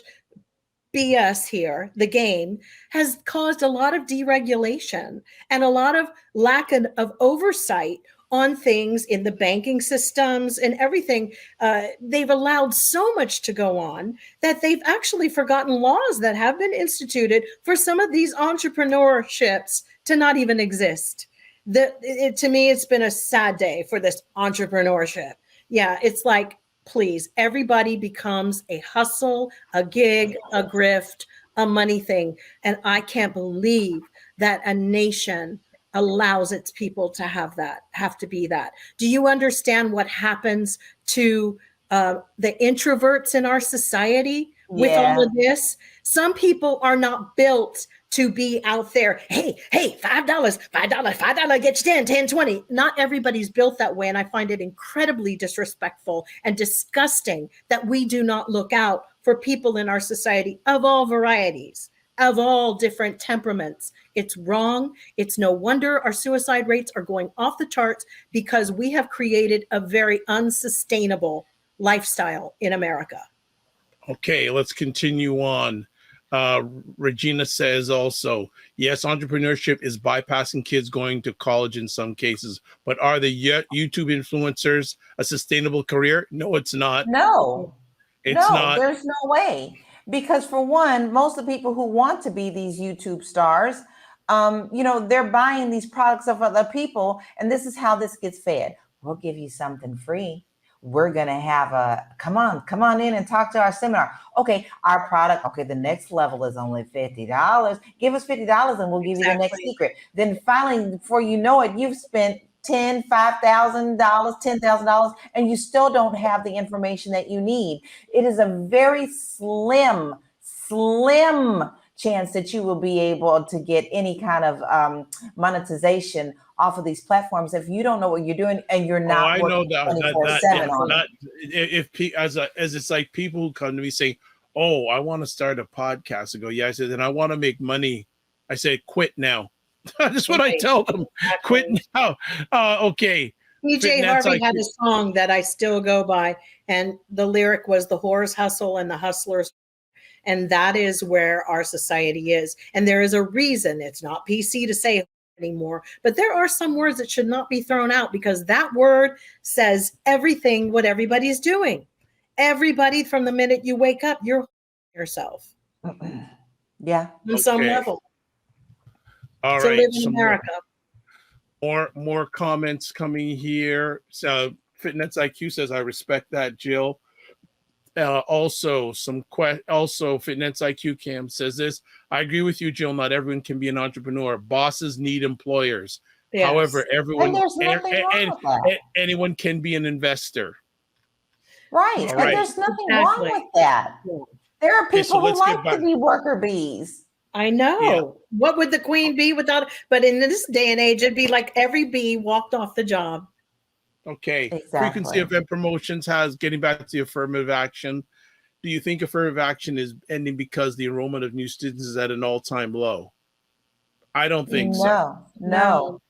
BS here, the game, has caused a lot of deregulation and a lot of lack of oversight on things in the banking systems and everything. They've allowed so much to go on that they've actually forgotten laws that have been instituted for some of these entrepreneurships to not even exist. To me, it's been a sad day for this entrepreneurship. Yeah, it's like, please, everybody becomes a hustle, a gig, a grift, a money thing. And I can't believe that a nation allows its people to have to be that. Do you understand what happens to the introverts in our society with all of this? Some people are not built to be out there. Hey, $5, get you 10, 20. Not everybody's built that way. And I find it incredibly disrespectful and disgusting that we do not look out for people in our society of all varieties, of all different temperaments. It's wrong. It's no wonder our suicide rates are going off the charts, because we have created a very unsustainable lifestyle in America. Okay, let's continue on. Regina says also, yes, entrepreneurship is bypassing kids going to college in some cases, but are the YouTube influencers a sustainable career? No, it's not. No, It's not. there's no way. Because for one, most of the people who want to be these YouTube stars, they're buying these products of other people, and this is how this gets fed. We'll give you something free. We're going to have come on in and talk to our seminar. Okay, our product, okay, the next level is only $50. Give us $50 and we'll give you the next secret. Then finally, before you know it, you've spent $5,000, $10,000, and you still don't have the information that you need. It is a very slim chance that you will be able to get any kind of monetization off of these platforms if you don't know what you're doing and you're not working 24/7 on it. As it's like people who come to me saying, "Oh, I want to start a podcast." I go, "Yeah." I said, "Then I want to make money." I say, "Quit now." That's what I tell them. Quit now. Okay. PJ Harvey had a song that I still go by, and the lyric was "The whores hustle and the hustlers." And that is where our society is. And there is a reason it's not PC to say anymore, but there are some words that should not be thrown out because that word says everything what everybody's doing. Everybody, from the minute you wake up, you're yourself. Yeah. On some level. All to right. live in America. More comments coming here. So Fitness IQ says, I respect that, Jill. Also Fitness IQ Cam says this. I agree with you, Jill. Not everyone can be an entrepreneur. Bosses need employers. Yes. However, anyone can be an investor. Right. And there's nothing wrong with that. There are people who like to be worker bees. I know. Yeah. What would the queen be without? But in this day and age, it'd be like every bee walked off the job. Okay. Exactly. Frequency event promotions has, getting back to the affirmative action. Do you think affirmative action is ending because the enrollment of new students is at an all-time low? I don't think so. No.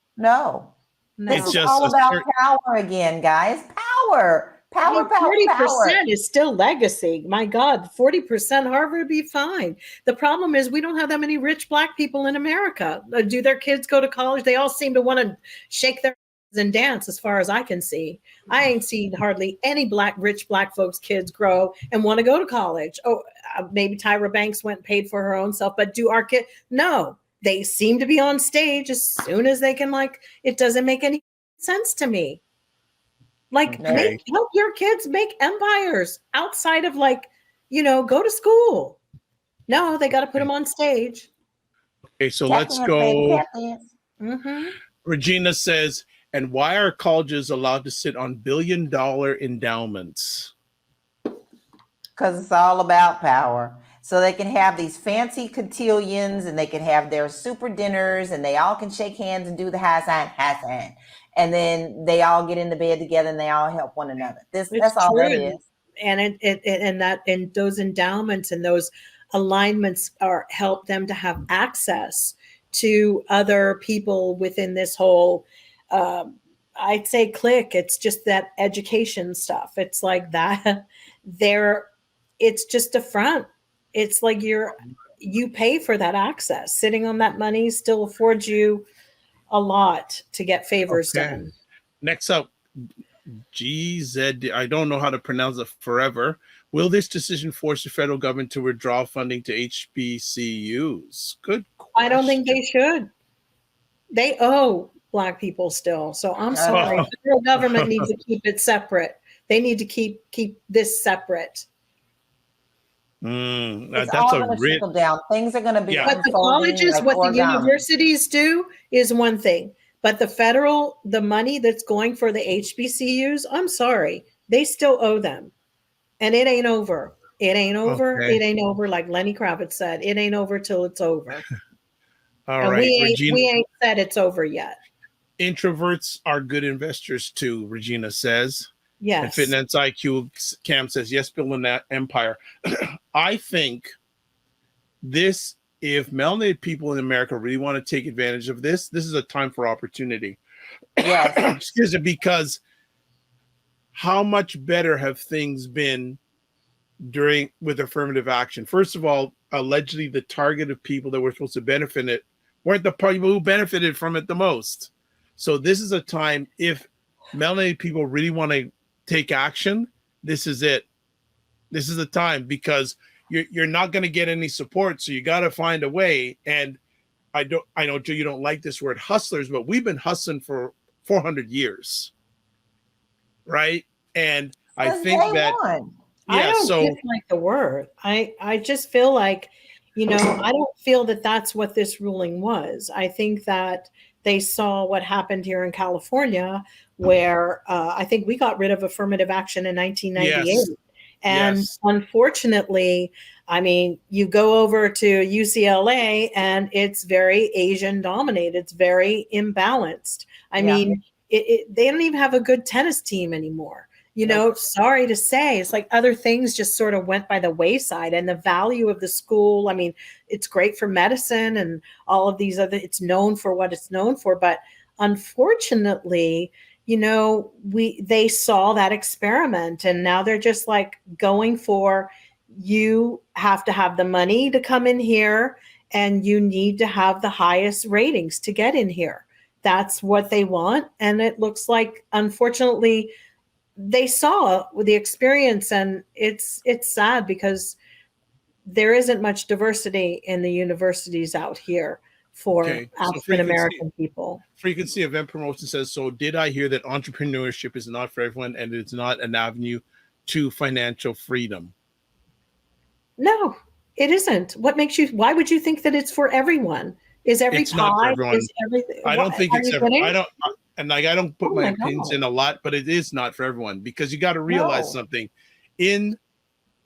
This is all about power again, guys. Power. 40% is still legacy. My God, 40% Harvard would be fine. The problem is we don't have that many rich Black people in America. Do their kids go to college? They all seem to want to shake their and dance as far as I can see. I ain't seen hardly any rich Black folks' kids grow and want to go to college. Oh, maybe Tyra Banks went and paid for her own self, but do our kids? No, they seem to be on stage as soon as they can. It doesn't make any sense to me. Help your kids make empires outside of go to school. No, they got to put them on stage. Okay, so let's go. Mm-hmm. Regina says, and why are colleges allowed to sit on billion-dollar endowments? Because it's all about power. So they can have these fancy cotillions and they can have their super dinners and they all can shake hands and do the high sign. And then they all get in the bed together and they all help one another. That's all that is. And those endowments and those alignments help them to have access to other people within this whole, I'd say clique. It's just that education stuff. It's like that. It's just a front. It's like you pay for that access. Sitting on that money still affords you a lot to get favors done. Next up, GZ, I don't know how to pronounce it forever. Will this decision force the federal government to withdraw funding to HBCUs? Good question. I don't think they should. They owe Black people still. So I'm sorry. The federal government needs to keep it separate. They need to keep this separate. It's all going to trickle down. Things are going to be. What the colleges, what the universities do is one thing, but the money that's going for the HBCUs, I'm sorry, they still owe them, and it ain't over. It ain't over. Okay. It ain't over. Like Lenny Kravitz said, it ain't over till it's over. All and right, we ain't said it's over yet. Introverts are good investors too, Regina says. Yes. And Fitness IQ Cam says, yes, building that empire. I think if melanated people in America really want to take advantage of this is a time for opportunity. Yeah. Excuse me, because how much better have things been with affirmative action. First of all, allegedly the target of people that were supposed to benefit it weren't the people who benefited from it the most. So this is a time, if melanated people really want to take action, this is it. This is the time, because you're not going to get any support. So you got to find a way. And I know, Joe, you don't like this word hustlers, but we've been hustling for 400 years. Right. And I think that, I don't dislike the word. I just feel like, I don't feel that that's what this ruling was. I think that they saw what happened here in California, where I think we got rid of affirmative action in 1998. Yes. And unfortunately, I mean, you go over to UCLA and it's very Asian dominated. It's very imbalanced. I mean, they don't even have a good tennis team anymore. Sorry to say, it's like other things just sort of went by the wayside, and the value of the school. I mean, it's great for medicine and all of these other, it's known for what it's known for. But unfortunately, they saw that experiment, and now they're just like going for, you have to have the money to come in here and you need to have the highest ratings to get in here. That's what they want. And it looks like, unfortunately, they saw the experience, and it's sad because there isn't much diversity in the universities out here for African American people. Frequency Event Promotion says, so did I hear that entrepreneurship is not for everyone and it's not an avenue to financial freedom? No, it isn't. Why would you think that it's for everyone? Is every it's not for everyone. Is everything? I don't think it's I don't put my opinions in a lot, but it is not for everyone, because you got to realize something.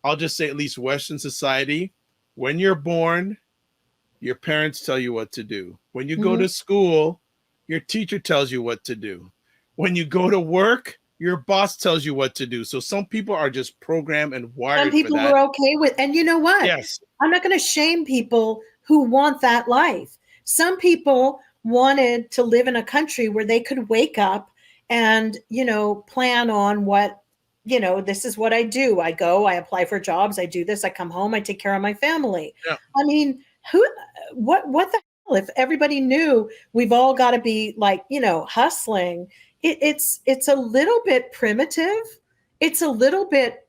I'll just say, at least Western society, when you're born, your parents tell you what to do. When you go to school, your teacher tells you what to do. When you go to work, your boss tells you what to do. So some people are just programmed and wired for that. Some people are okay with, and you know what? Yes. I'm not going to shame people who want that life. Some people wanted to live in a country where they could wake up and, plan on what, this is what I do. I go, I apply for jobs. I do this. I come home. I take care of my family. Yeah. I mean, what the hell? If everybody knew we've all got to be like, hustling, it's a little bit primitive. It's a little bit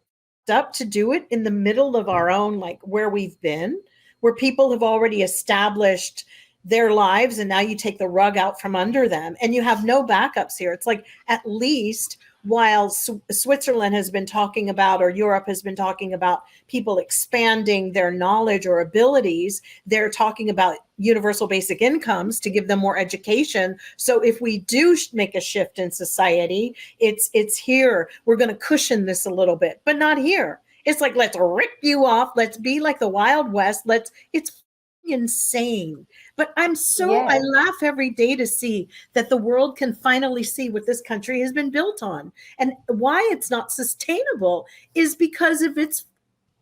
up to do it in the middle of our own, like where we've been, where people have already established their lives, and now you take the rug out from under them and you have no backups here. It's like, at least while Switzerland has been talking about, or Europe has been talking about people expanding their knowledge or abilities, they're talking about universal basic incomes to give them more education. So if we do make a shift in society, it's here. We're going to cushion this a little bit, but not here. It's like, let's rip you off. Let's be like the Wild West. It's insane. But I laugh every day to see that the world can finally see what this country has been built on. And why it's not sustainable is because of its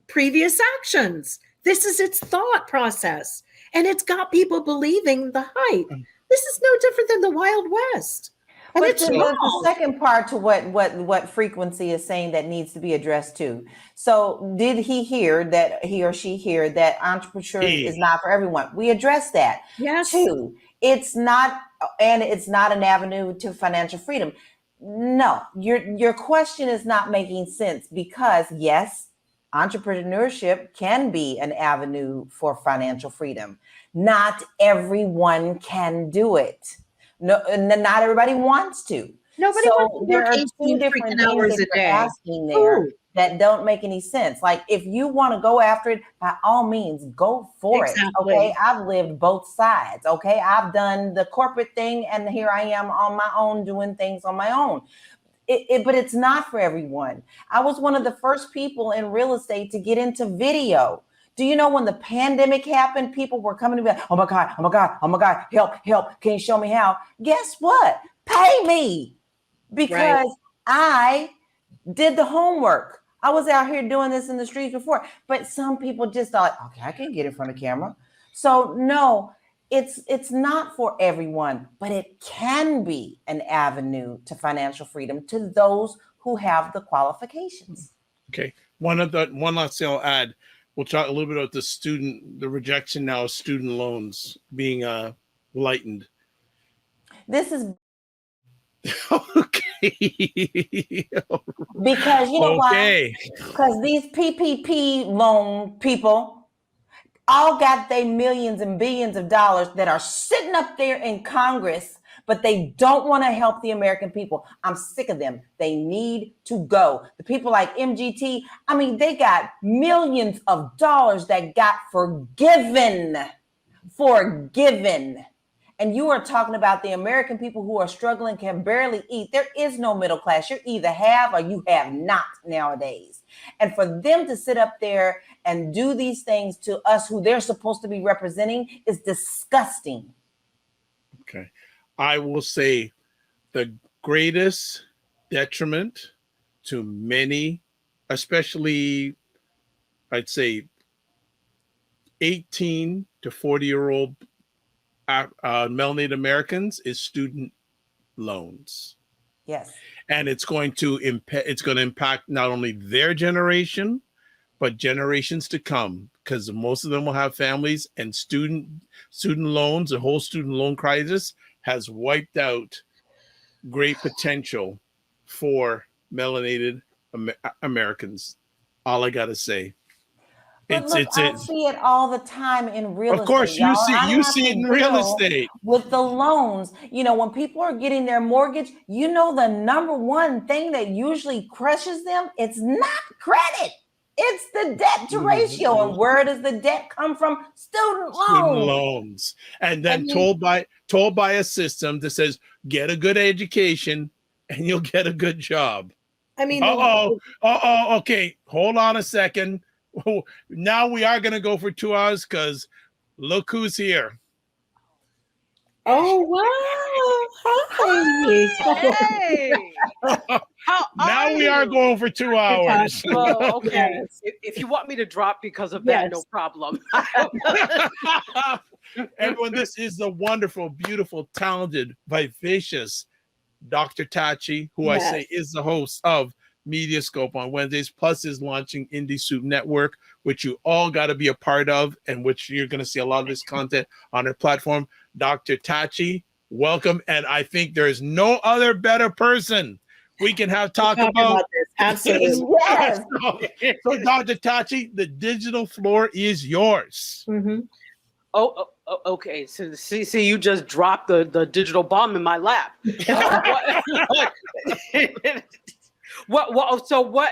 previous actions. This is its thought process. And it's got people believing the hype. This is no different than the Wild West. And but the second part to what Frequency is saying that needs to be addressed too. So did he or she hear that entrepreneurship is not for everyone? We addressed that. Yes. Two, it's not an avenue to financial freedom. No, your question is not making sense, because yes, entrepreneurship can be an avenue for financial freedom. Not everyone can do it. No, not everybody wants to. Nobody wants to there are two different hours a day asking there that don't make any sense. Like, if you want to go after it, by all means, go for it. Okay, I've lived both sides. Okay, I've done the corporate thing, and here I am on my own doing things on my own. But it's not for everyone. I was one of the first people in real estate to get into video. Do you know when the pandemic happened, people were coming to me, oh my God, help, can you show me how? Guess what? Pay me, because I did the homework. I was out here doing this in the streets before, but some people just thought, okay, I can get in front of camera. So no, it's not for everyone, but it can be an avenue to financial freedom to those who have the qualifications. Okay. One last thing I'll add. We'll talk a little bit about the rejection now of student loans being lightened. This is Okay. because you know why? Because these PPP loan people all got their millions and billions of dollars that are sitting up there in Congress, but they don't want to help the American people. I'm sick of them. They need to go. The people like MGT, I mean, they got millions of dollars that got forgiven. And you are talking about the American people who are struggling, can barely eat. There is no middle class. You either have or you have not nowadays. And for them to sit up there and do these things to us who they're supposed to be representing is disgusting. Okay. I will say the greatest detriment to many, especially I'd say 18 to 40-year-old melanated Americans, is student loans. Yes. And it's going to impact not only their generation, but generations to come, because most of them will have families, and student loans, the whole student loan crisis has wiped out great potential for melanated Americans. All I gotta say. But look, I see it all the time in real estate. Of course, you see it in real estate. With the loans, you know, when people are getting their mortgage, you know, the number one thing that usually crushes them, it's not credit. It's the debt to ratio. And where does the debt come from? Student loans. And then told by a system that says, get a good education and you'll get a good job. I mean, okay, hold on a second. Now we are going to go for 2 hours because look who's here. Oh, wow. Hey. Now we are going for 2 hours. Oh, okay. If you want me to drop because of that, no problem. Everyone, this is the wonderful, beautiful, talented, vivacious Dr. Tachi, who I say is the host of Mediascope on Wednesdays, plus is launching Indie Soup Network, which you all got to be a part of, and which you're going to see a lot of this content on her platform. Dr. Tachi, welcome. And I think there's no other better person we can have talk about this. Absolutely. Yes. So Dr. Tachi, the digital floor is yours. Mm-hmm. Oh, okay. So see, you just dropped the digital bomb in my lap. What?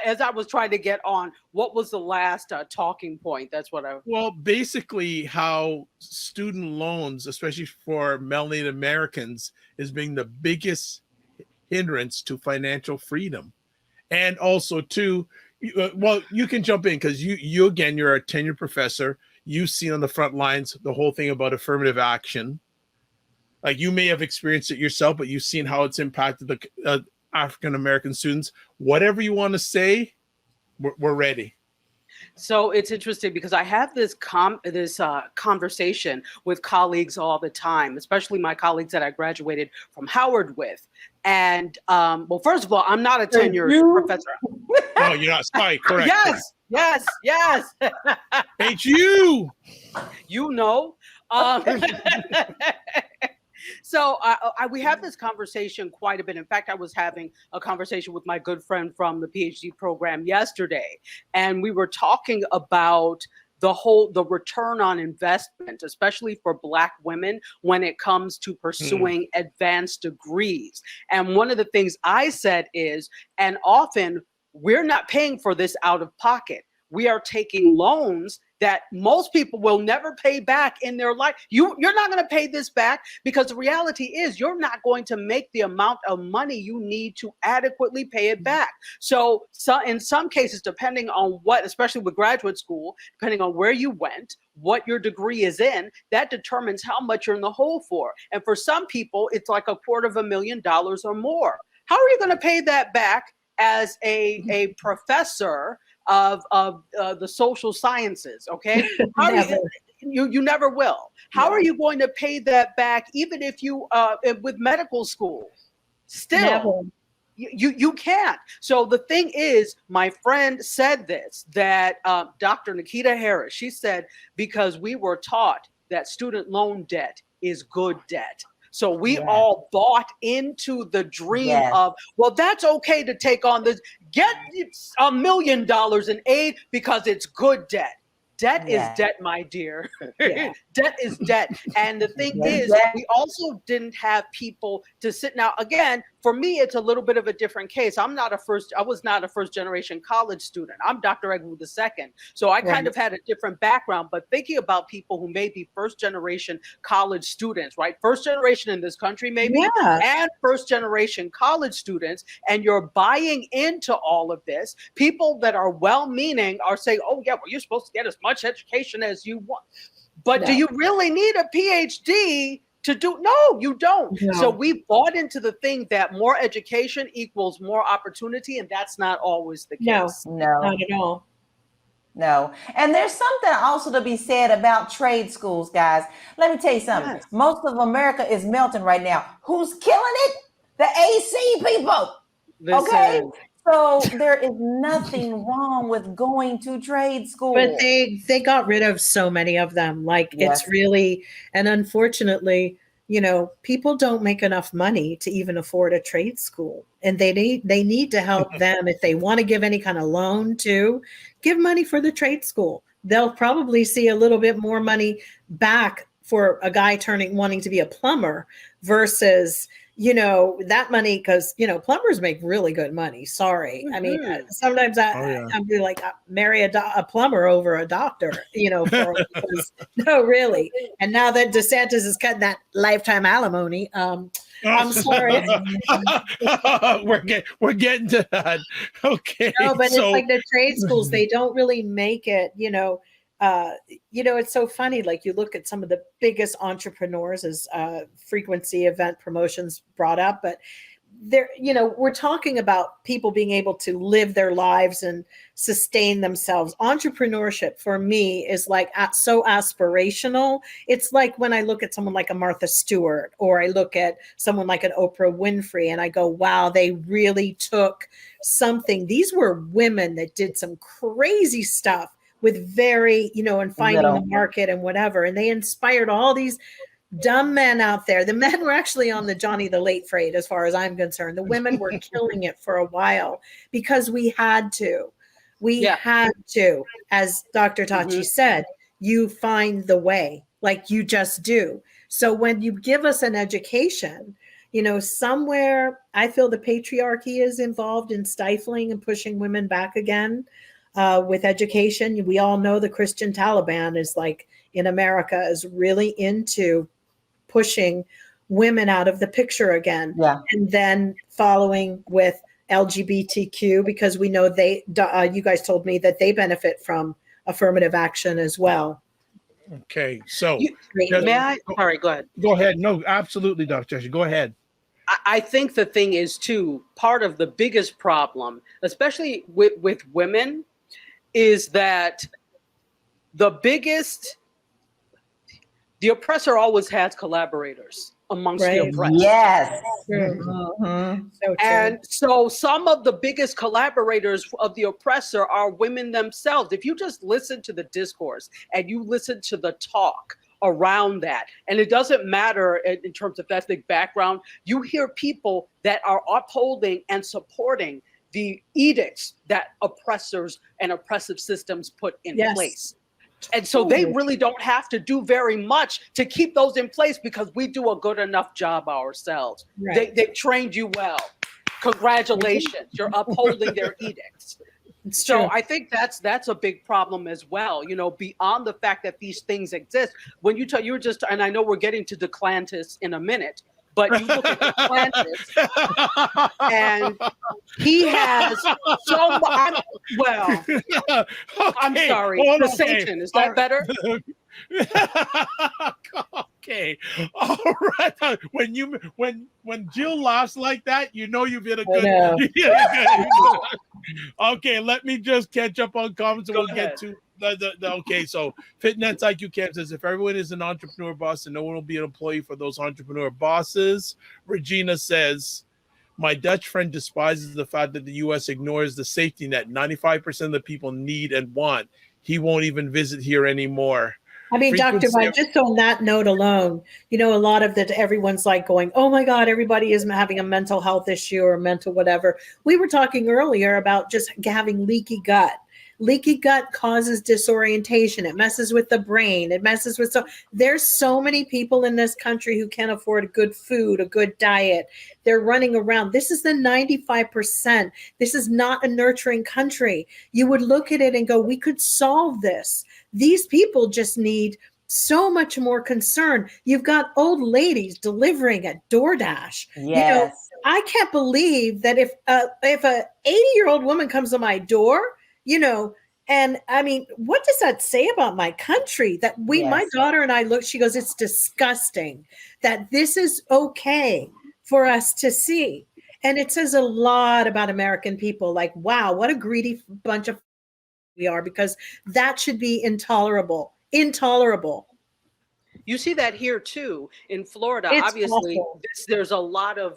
As I was trying to get on, what was the last talking point? That's what I. Well, basically, how student loans, especially for melanated Americans, is being the biggest hindrance to financial freedom, and also too. Well, you can jump in because you again, you're a tenured professor. You've seen on the front lines the whole thing about affirmative action. Like, you may have experienced it yourself, but you've seen how it's impacted the African-American students. Whatever you want to say, we're ready. So it's interesting because I have this conversation with colleagues all the time, especially my colleagues that I graduated from Howard with. And well, first of all, I'm not a tenured professor. Oh, you're not. Sorry, correct. Yes. HU. You know. So we have this conversation quite a bit. In fact, I was having a conversation with my good friend from the PhD program yesterday, and we were talking about the return on investment, especially for Black women when it comes to pursuing advanced degrees. And one of the things I said is, and often we're not paying for this out of pocket. We are taking loans that most people will never pay back in their life. You're not going to pay this back because the reality is you're not going to make the amount of money you need to adequately pay it back. So in some cases, depending on what, especially with graduate school, depending on where you went, what your degree is in, that determines how much you're in the hole for. And for some people, it's like $250,000 or more. How are you going to pay that back as a professor of the social sciences? Okay, you never will. How are you going to pay that back, even if you with medical school? Still, You can't. So the thing is, my friend said this, that Dr. Nikita Harris, she said, because we were taught that student loan debt is good debt. So we all bought into the dream of, well, that's okay to take on this. Get $1 million in aid because it's good debt. Debt is debt, my dear. Debt is debt. And the thing is, we also didn't have people to sit. Now, again, for me, it's a little bit of a different case. I was not a first generation college student. I'm Dr. Egwu II. So I kind of had a different background, but thinking about people who may be first generation college students, right? First generation in this country, maybe, and first generation college students, and you're buying into all of this. People that are well-meaning are saying, oh yeah, well, you're supposed to get as much education as you want. But do you really need a PhD to do? No, you don't. No. So we bought into the thing that more education equals more opportunity, and that's not always the case. No, not at all. No. And there's something also to be said about trade schools, guys. Let me tell you something. Most of America is melting right now. Who's killing it? The AC people. Okay. So there is nothing wrong with going to trade school. But they got rid of so many of them. Like it's really, and unfortunately, you know, people don't make enough money to even afford a trade school. And they need to help them if they want to give any kind of loan to give money for the trade school. They'll probably see a little bit more money back for a guy wanting to be a plumber versus, you know, that money, because, you know, plumbers make really good money. Sorry. I mean, sometimes I'm be like, marry a plumber over a doctor, you know, because, no, really. And now that DeSantis is cutting that lifetime alimony, I'm sorry. We're getting to that. Okay. No, but it's like the trade schools, they don't really make it, you know, it's so funny. Like you look at some of the biggest entrepreneurs as frequency event promotions brought up, but there, you know, we're talking about people being able to live their lives and sustain themselves. Entrepreneurship for me is like so aspirational. It's like when I look at someone like a Martha Stewart, or I look at someone like an Oprah Winfrey, and I go, wow, they really took something. These were women that did some crazy stuff with very, you know, and finding the market and whatever. And they inspired all these dumb men out there. The men were actually on the Johnny the Late Freight, as far as I'm concerned. The women were killing it for a while because we had to. We had to, as Dr. Tachi said, you find the way, like you just do. So when you give us an education, you know, somewhere I feel the patriarchy is involved in stifling and pushing women back again. With education, we all know the Christian Taliban is like in America is really into pushing women out of the picture again. And then following with LGBTQ, because we know you guys told me that they benefit from affirmative action as well. Okay, so may I? Sorry, go ahead. Go ahead. No, absolutely, Dr. Tachi. Go ahead. I think the thing is too, part of the biggest problem, especially with women, is that the oppressor always has collaborators amongst the oppressed. Yes. And so some of the biggest collaborators of the oppressor are women themselves. If you just listen to the discourse and you listen to the talk around that, and it doesn't matter in terms of ethnic background, you hear people that are upholding and supporting the edicts that oppressors and oppressive systems put in place. And so they really don't have to do very much to keep those in place because we do a good enough job ourselves. They've trained you well. Congratulations, you're upholding their edicts. So I think that's a big problem as well, you know, beyond the fact that these things exist. When you were just, and I know we're getting to DeSantis in a minute, but you look at DeSantis, and he has so much. Well, I'm sorry, Satan. Is that better? Okay, all right. When Jill laughs like that, you know you've hit a good. Okay, let me just catch up on comments, and we'll get to okay. So Fitness IQ Camp says if everyone is an entrepreneur boss, then no one will be an employee for those entrepreneur bosses. Regina says My Dutch friend despises the fact that the U.S. ignores the safety net 95% of the people need and want. He won't even visit here anymore. I mean, Dr. Vine, just on that note alone, you know, a lot of that everyone's like going, oh my God, everybody is having a mental health issue or mental whatever. We were talking earlier about just having leaky gut. Leaky gut causes disorientation. It messes with the brain. It messes with there's so many people in this country who can't afford good food, a good diet. They're running around. This is the 95%. This is not a nurturing country. You would look at it and go, we could solve this. These people just need so much more concern. You've got old ladies delivering at DoorDash. Yes. You know, I can't believe that if a 80-year-old woman comes to my door, you know, and I mean, what does that say about my country? That my daughter and I look, she goes, it's disgusting that this is okay for us to see. And it says a lot about American people, like, wow, what a greedy bunch of we are, because that should be intolerable. You see that here too in Florida. It's obviously awful. There's a lot of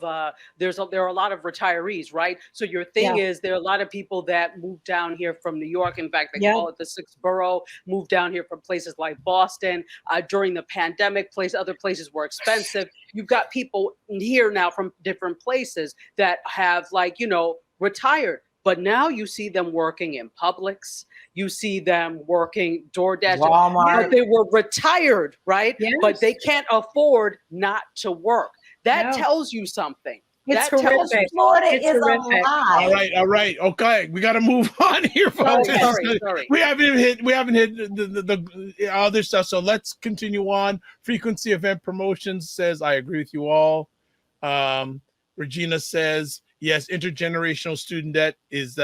there are a lot of retirees, right? So your thing is there are a lot of people that moved down here from New York. In fact, they call it the sixth borough, moved down here from places like Boston. During the pandemic, other places were expensive. You've got people here now from different places that have, like, you know, retired. But now you see them working in Publix. You see them working DoorDash. Walmart. They were retired, right? Yes. But they can't afford not to work. That tells you something. It's that tells you Florida It's is horrific. alive. All right. Okay, we got to move on here, folks. Sorry. We haven't hit the other stuff, so let's continue on. Frequency event promotions says, I agree with you all. Regina says, yes, intergenerational student debt is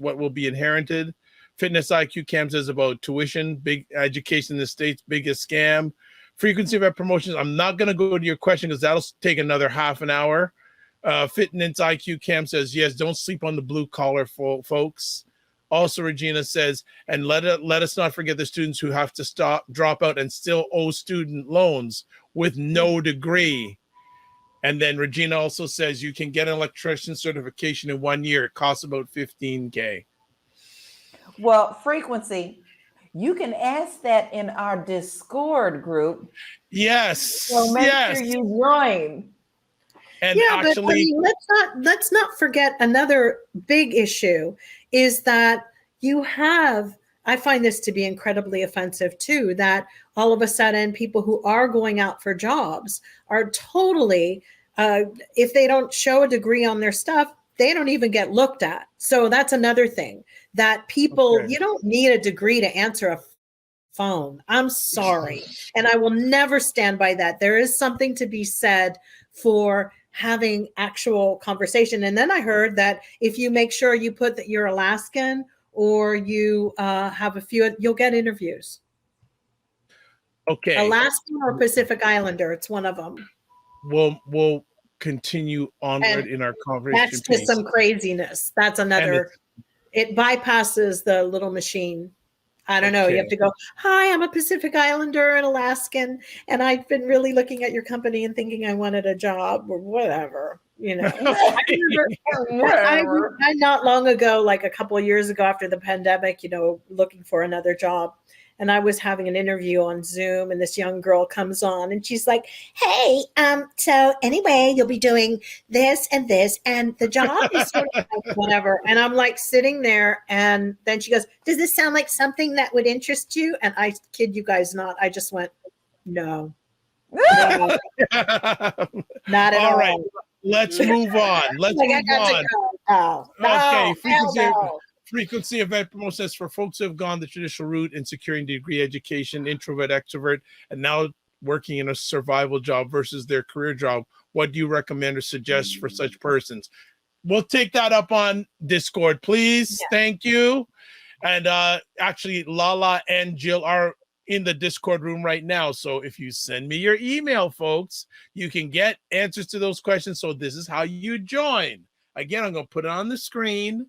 what will be inherited. Fitness IQ Cam says about tuition, big education in the States, biggest scam. Frequency event promotions, I'm not going to go to your question because that'll take another half an hour. Fitness IQ Cam says, yes, don't sleep on the blue collar folks. Also, Regina says, and let us not forget the students who have to drop out and still owe student loans with no degree. And then Regina also says you can get an electrician certification in 1 year. It costs about $15,000. Well, frequency, you can ask that in our Discord group. Yes. So make sure you join. And but I mean, let's not forget another big issue is that I find this to be incredibly offensive too, that all of a sudden people who are going out for jobs are totally, if they don't show a degree on their stuff, they don't even get looked at. So that's another thing that people, you don't need a degree to answer a phone. I'm sorry. And I will never stand by that. There is something to be said for having actual conversation. And then I heard that if you make sure you put that you're Alaskan or you have a few, you'll get interviews. Okay. Alaskan or Pacific Islander, it's one of them. We'll continue onward in our conversation. That's just some craziness. That's another, it bypasses the little machine. I don't know. You have to go, hi, I'm a Pacific Islander and Alaskan, and I've been really looking at your company and thinking I wanted a job or whatever, you know. I not long ago, like a couple of years ago after the pandemic, you know, looking for another job. And I was having an interview on Zoom, and this young girl comes on and she's like, hey, so anyway, you'll be doing this, and the job is sort of like whatever. And I'm like sitting there, and then she goes, does this sound like something that would interest you? And I kid you guys not, I just went, no. Not at all. All right, let's move on. Let's move on. Okay, frequency event promotions for folks who have gone the traditional route in securing degree education, introvert, extrovert, and now working in a survival job versus their career job. What do you recommend or suggest for such persons? We'll take that up on Discord, please. Thank you. And actually, LaLa and Jill are in the Discord room right now. So if you send me your email, folks, you can get answers to those questions. So this is how you join. Again, I'm going to put it on the screen.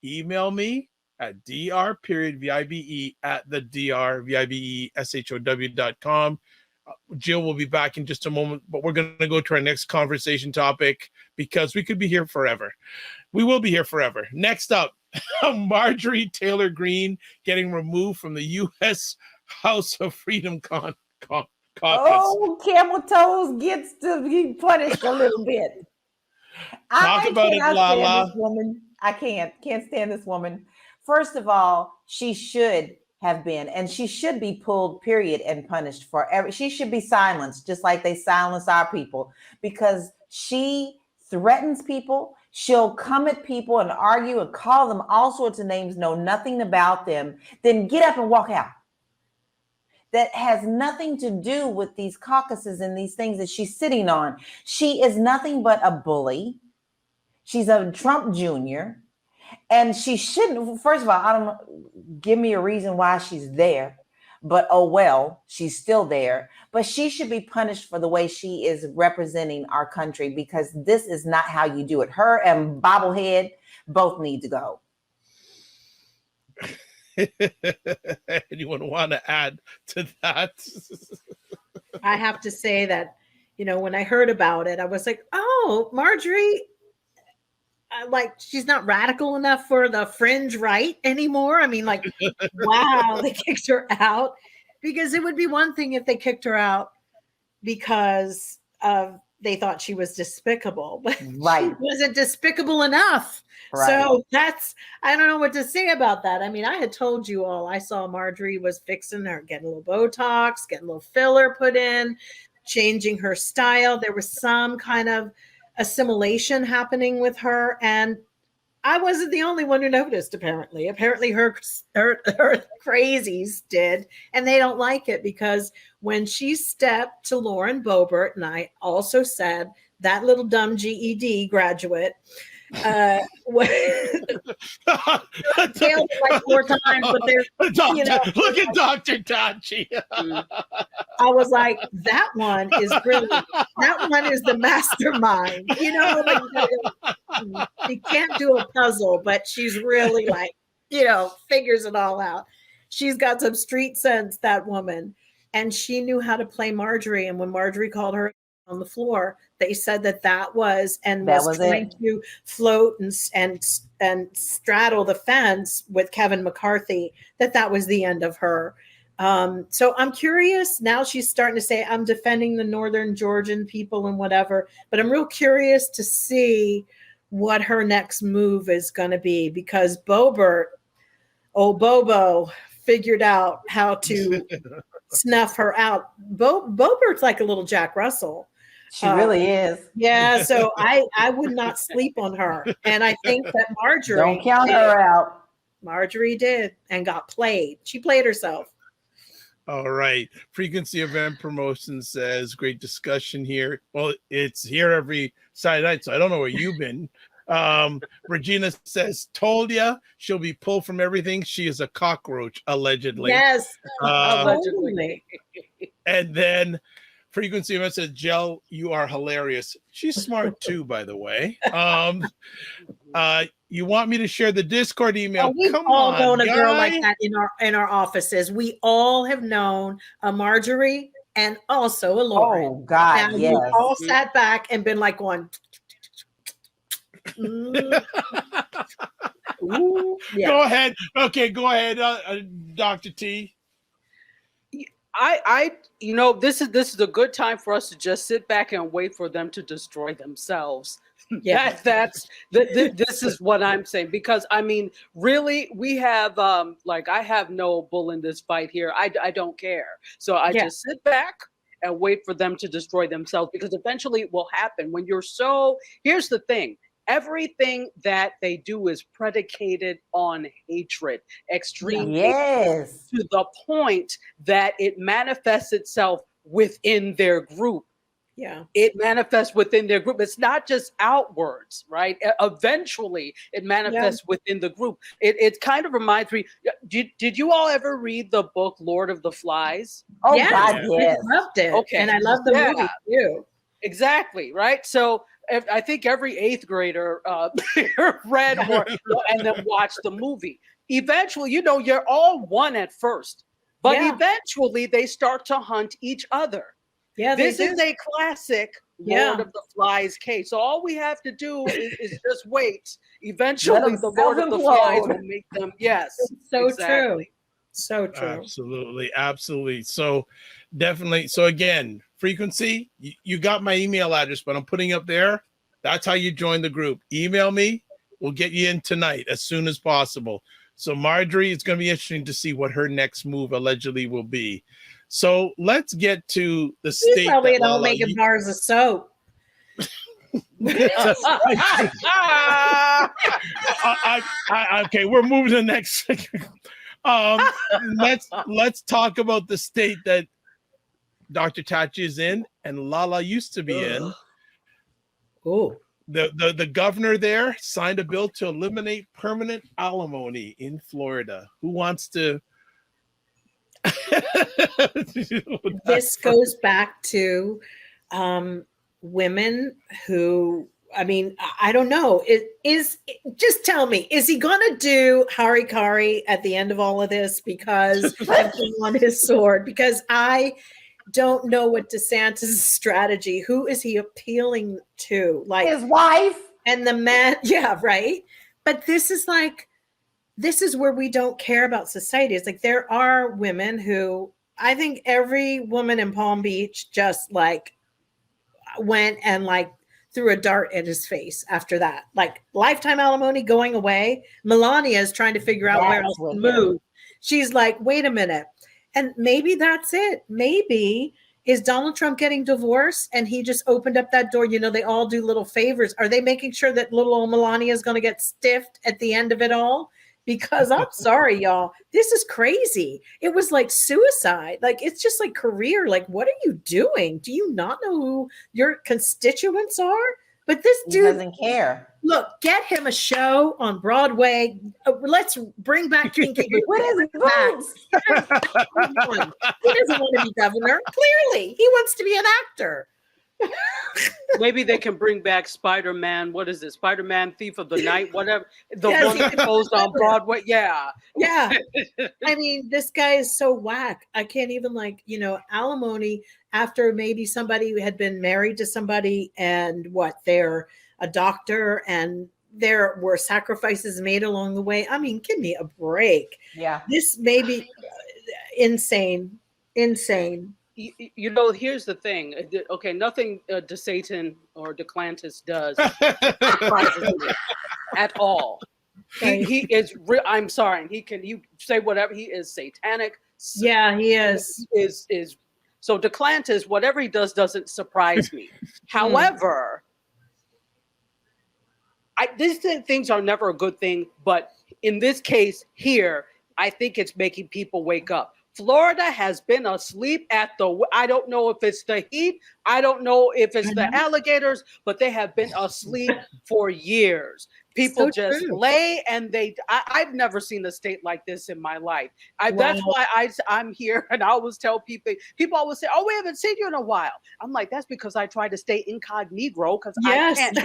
Email me at dr.vibe@thedrvibeshow.com. Jill will be back in just a moment, but we're going to go to our next conversation topic because we could be here forever. We will be here forever. Next up, Marjorie Taylor Greene getting removed from the US House of Freedom Caucus. Oh, camel toes gets to be punished a little bit. Talk about it, LaLa. This woman. I can't stand this woman. First of all, she should have been, and she should be pulled, period, and punished forever. She should be silenced, just like they silence our people, because she threatens people. She'll come at people and argue and call them all sorts of names, know nothing about them, then get up and walk out. That has nothing to do with these caucuses and these things that she's sitting on. She is nothing but a bully. She's a Trump Jr. And she shouldn't, first of all, I don't know, give me a reason why she's there, but oh well, she's still there. But she should be punished for the way she is representing our country, because this is not how you do it. Her and Bobblehead both need to go. Anyone want to add to that? I have to say that, when I heard about it, I was like, oh, Marjorie, like, she's not radical enough for the fringe right anymore. I mean, like, wow, they kicked her out. Because it would be one thing if they kicked her out because they thought she was despicable, but right. She wasn't despicable enough. Right. So I don't know what to say about that. I mean, I had told you all, I saw Marjorie was fixing her, getting a little Botox, getting a little filler put in, changing her style. There was some kind of assimilation happening with her, and I wasn't the only one who noticed. Apparently her crazies did, and they don't like it because when she stepped to Lauren Boebert, and I also said that little dumb GED graduate failed like 4 times, but there's look at Dr. Tachi. I was like, that one is brilliant. That one is the mastermind. Like, she can't do a puzzle, but she's really like, figures it all out. She's got some street sense, that woman. And she knew how to play Marjorie. And when Marjorie called her on the floor, they said that was trying to float and straddle the fence with Kevin McCarthy, that was the end of her. So I'm curious. Now she's starting to say, I'm defending the Northern Georgian people and whatever, but I'm real curious to see what her next move is going to be, because Boebert, old Bobo, figured out how to snuff her out. Boebert's like a little Jack Russell. She really is. Yeah. So I would not sleep on her. And I think that Marjorie. Don't count her out. Marjorie did and got played. She played herself. All right. Frequency Event Promotion says, great discussion here. Well, it's here every Saturday night, so I don't know where you've been. Regina says, told ya, she'll be pulled from everything. She is a cockroach, allegedly. Yes, allegedly. And then Frequency Event says, Jill, you are hilarious. She's smart too, by the way. You want me to share the Discord email? We've all known a girl like that in our offices. We all have known a Marjorie and also a Lauren. Oh God, now, yes. We've all sat back and been like going. Ooh, yeah. Go ahead. Okay, go ahead, Dr. T. This is a good time for us to just sit back and wait for them to destroy themselves. Yeah, this is what I'm saying, because I mean, really, we have I have no bull in this fight here. I don't care. So I just sit back and wait for them to destroy themselves, because eventually it will happen. When you're here's the thing. Everything that they do is predicated on hatred, extreme hatred, to the point that it manifests itself within their group. Yeah, it manifests within their group. It's not just outwards, right? Eventually, it manifests within the group. It kind of reminds me. Did you all ever read the book Lord of the Flies? Oh God, yes, I loved it. Okay, and I love the movie too. Exactly, right? So I think every 8th grader read and then watched the movie. Eventually, you're all one at first. But Yeah. eventually they start to hunt each other. Yeah, This is a classic Lord Yeah. of the Flies case. So all we have to do is just wait. Eventually, the Lord of the Flies will make them. Yes, so exactly. true. So true. Absolutely. Absolutely. So definitely. So again, frequency, you got my email address, but I'm putting up there. That's how you join the group. Email me. We'll get you in tonight as soon as possible. So Marjorie, it's going to be interesting to see what her next move allegedly will be. So let's get to the state. Probably that don't LaLa, make it bars of soap. Okay, we're moving to the next. Let's talk about the state that Dr. Tachi is in and LaLa used to be in. Oh, the governor there signed a bill to eliminate permanent alimony in Florida. Who wants to? this goes back to women who, I mean, I don't know. Just tell me, is he going to do Harikari at the end of all of this because I'm on his sword? Because I don't know what DeSantis' strategy. Who is he appealing to? Like his wife and the man. Yeah, right. But this is where we don't care about society. It's like there are women who, I think every woman in Palm Beach just like went and like threw a dart at his face after that. Like lifetime alimony going away. Melania is trying to figure out where else to move. She's like, wait a minute. And maybe that's it. Maybe is Donald Trump getting divorced and he just opened up that door? You know, they all do little favors. Are they making sure that little old Melania is going to get stiffed at the end of it all? Because I'm sorry, y'all, this is crazy. It was like suicide. Like, it's just like career. Like, what are you doing? Do you not know who your constituents are? But this dude doesn't care. Look, get him a show on Broadway. Let's bring back Kinky. What is boots? He doesn't want to be governor. Clearly, he wants to be an actor. Maybe they can bring back Spider-Man. What is it? Spider-Man, Thief of the Night, whatever. The one that goes on Broadway. Yeah. Yeah. I mean, this guy is so whack. I can't even alimony after maybe somebody had been married to somebody and they're a doctor and there were sacrifices made along the way. I mean, give me a break. Yeah. This may be insane. You know, here's the thing. Okay, nothing DeSatan or DeClantis does surprises me at all. He is. I'm sorry. You say whatever. He is satanic. Yeah, he is. He is. So DeClantis, whatever he does, doesn't surprise me. However, these things are never a good thing. But in this case here, I think it's making people wake up. Florida has been asleep at I don't know if it's the heat. I don't know if it's the alligators, but they have been asleep for years. People just lay and I've never seen a state like this in my life. That's why I'm here. And I always tell people always say, oh, we haven't seen you in a while. I'm like, that's because I try to stay incognito because I can't.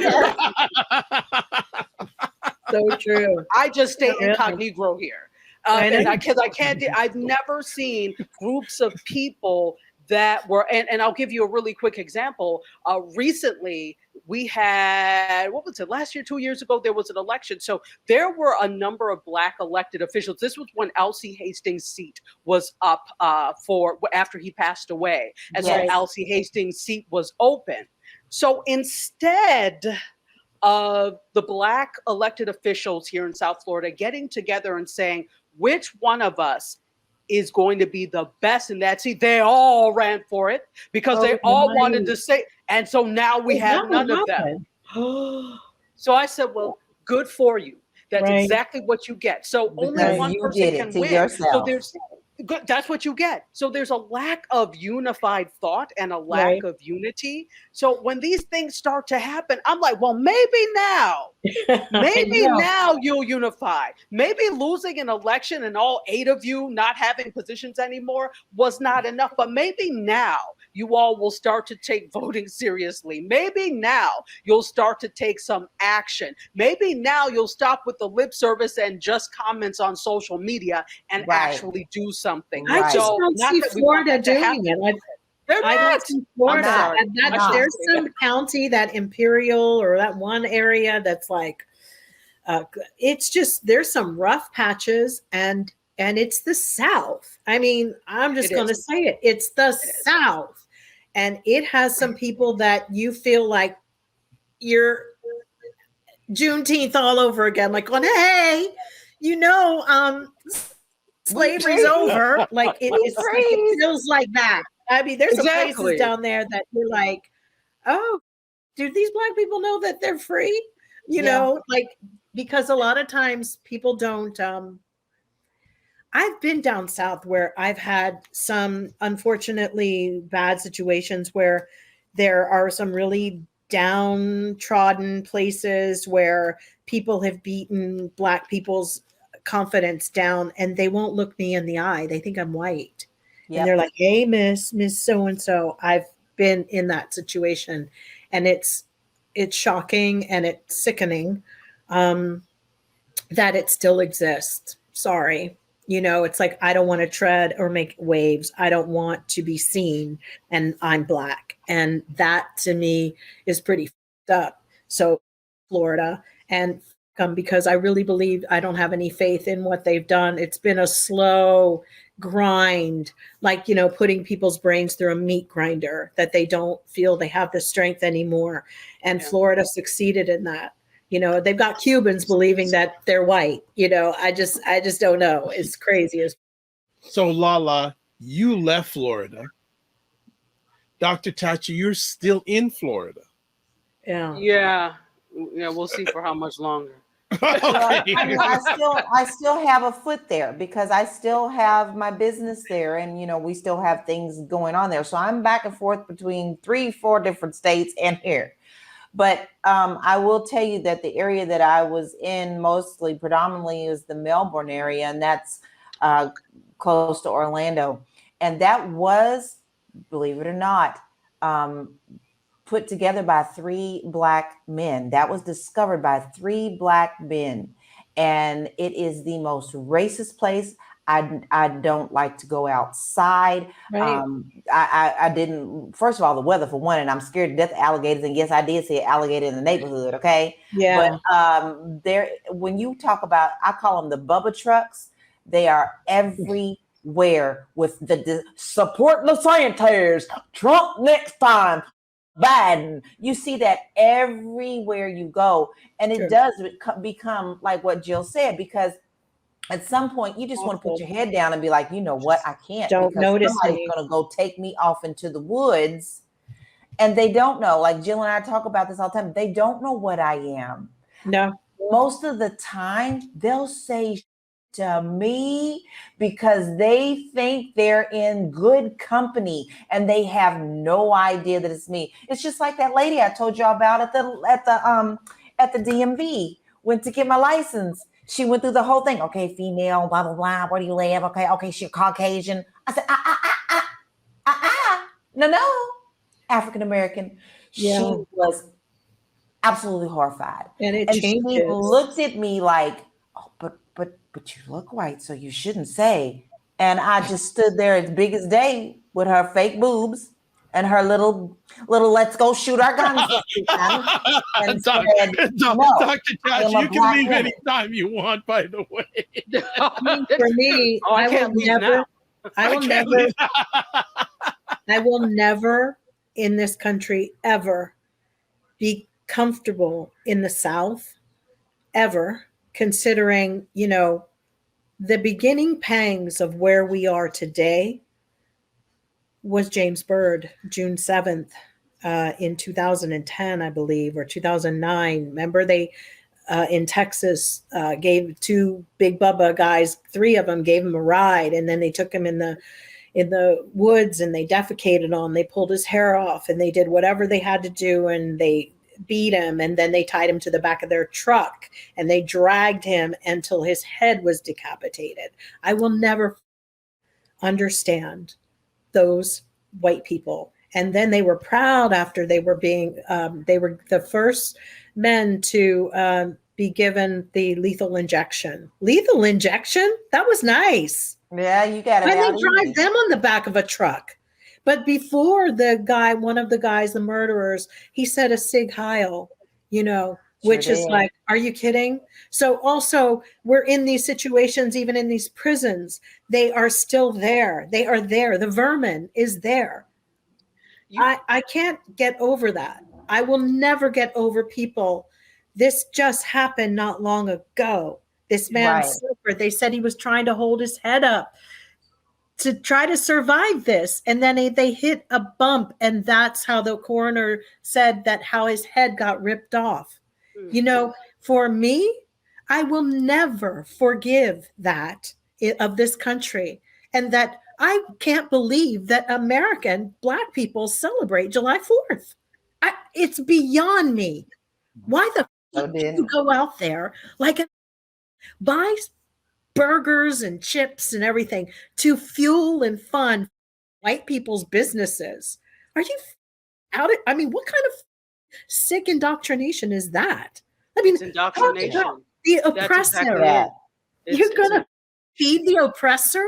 So true. I just stay incognito here. Because I can't. I've never seen groups of people that were, and I'll give you a really quick example. Recently, we had, what was it, last year, 2 years ago, there was an election. So there were a number of Black elected officials. This was when Elsie Hastings' seat was up after he passed away. And so Elsie Hastings' seat was open. So instead of the Black elected officials here in South Florida getting together and saying, which one of us is going to be the best in that seat? They all ran for it because they all wanted to say, and so now we have none of them. So I said, well, good for you. That's exactly what you get. So only one person can win. Yourself. So that's what you get. So there's a lack of unified thought and a lack of unity. So when these things start to happen, I'm like, well, maybe now you'll unify. Maybe losing an election and all 8 of you not having positions anymore was not enough, but maybe now you all will start to take voting seriously. Maybe now you'll start to take some action. Maybe now you'll stop with the lip service and just comments on social media and actually do something. I just don't see Florida doing it. They're I don't not. see Florida. I'm sorry. There's some county, that Imperial or that one area that's like, it's just, there's some rough patches, and it's the South. I mean, I'm just going to say it. It's the South. And it has some people that you feel like you're Juneteenth all over again, like going, hey, slavery's over. Like it feels like that. I mean, there's some places down there that you're like, oh, do these Black people know that they're free? You know, like, because a lot of times people don't. I've been down south where I've had some unfortunately bad situations where there are some really downtrodden places where people have beaten Black people's confidence down, and they won't look me in the eye. They think I'm white. Yep. And they're like, hey, Miss so-and-so. I've been in that situation, and it's shocking and it's sickening that it still exists. Sorry. It's like, I don't want to tread or make waves. I don't want to be seen, and I'm Black. And that to me is pretty fucked up. So Florida, and because I really believe, I don't have any faith in what they've done. It's been a slow grind, like, putting people's brains through a meat grinder, that they don't feel they have the strength anymore. And Florida succeeded in that. They've got Cubans believing that they're white. I just don't know. It's crazy. So LaLa, you left Florida. Dr. Tachi, you're still in Florida. Yeah. We'll see for how much longer. I still have a foot there because I still have my business there, and we still have things going on there. So I'm back and forth between 3-4 different states and here. But I will tell you that the area that I was in predominantly is the Melbourne area, and that's close to Orlando. And that was, believe it or not, put together by 3 Black men. That was discovered by 3 Black men. And it is the most racist place. I don't like to go outside. Right. I didn't, first of all, the weather for one, and I'm scared to death of alligators. And yes, I did see an alligator in the neighborhood. Okay. Yeah. But when you talk about, I call them the Bubba trucks, they are everywhere with the support DeSantis, Trump next time, Biden. You see that everywhere you go. And it does become like what Jill said, because at some point you just want to put your head down and be like, you know what, I can't. Don't notice somebody's going to go take me off into the woods. And they don't know, like Jill and I talk about this all the time. They don't know what I am. No. Most of the time they'll say to me because they think they're in good company and they have no idea that it's me. It's just like that lady I told y'all about at the DMV, went to get my license. She went through the whole thing. Okay, female, blah, blah, blah. Where do you live? Okay, she's Caucasian. I said, no, African-American. Yeah. She was absolutely horrified. And she looked at me like, oh, but you look white, so you shouldn't say. And I just stood there as big as day with her fake boobs and her little let's go shoot our guns. And Dr. Tachi, you can leave anytime you want, by the way. For me, I will never in this country ever be comfortable in the South, ever, considering, the beginning pangs of where we are today was James Byrd, June 7th, in 2010, I believe, or 2009. Remember, they in Texas gave 2 Big Bubba guys, 3 of them gave him a ride, and then they took him in the woods and they defecated on him. They pulled his hair off and they did whatever they had to do, and they beat him, and then they tied him to the back of their truck and they dragged him until his head was decapitated. I will never understand those white people And then they were proud after they were the first men to be given the lethal injection. Lethal injection? That was nice. Yeah, you got it. When they drive them on the back of a truck. But before one of the guys, the murderers, he said a Sig Heil, which is like, are you kidding? So also we're in these situations, even in these prisons, they are still there. They are there. The vermin is there. I can't get over that. I will never get over people. This just happened not long ago. This man suffered. They said he was trying to hold his head up to try to survive this. And then they hit a bump. And that's how the coroner said that how his head got ripped off. For me, I will never forgive that of this country. And that I can't believe that American Black people celebrate July 4th. It's beyond me. Why the fuck do you go out there buy burgers and chips and everything to fuel and fund white people's businesses? Are you out? I mean, what kind of sick indoctrination is that? I mean, it's indoctrination. The oppressor. Exactly You're going to feed the oppressor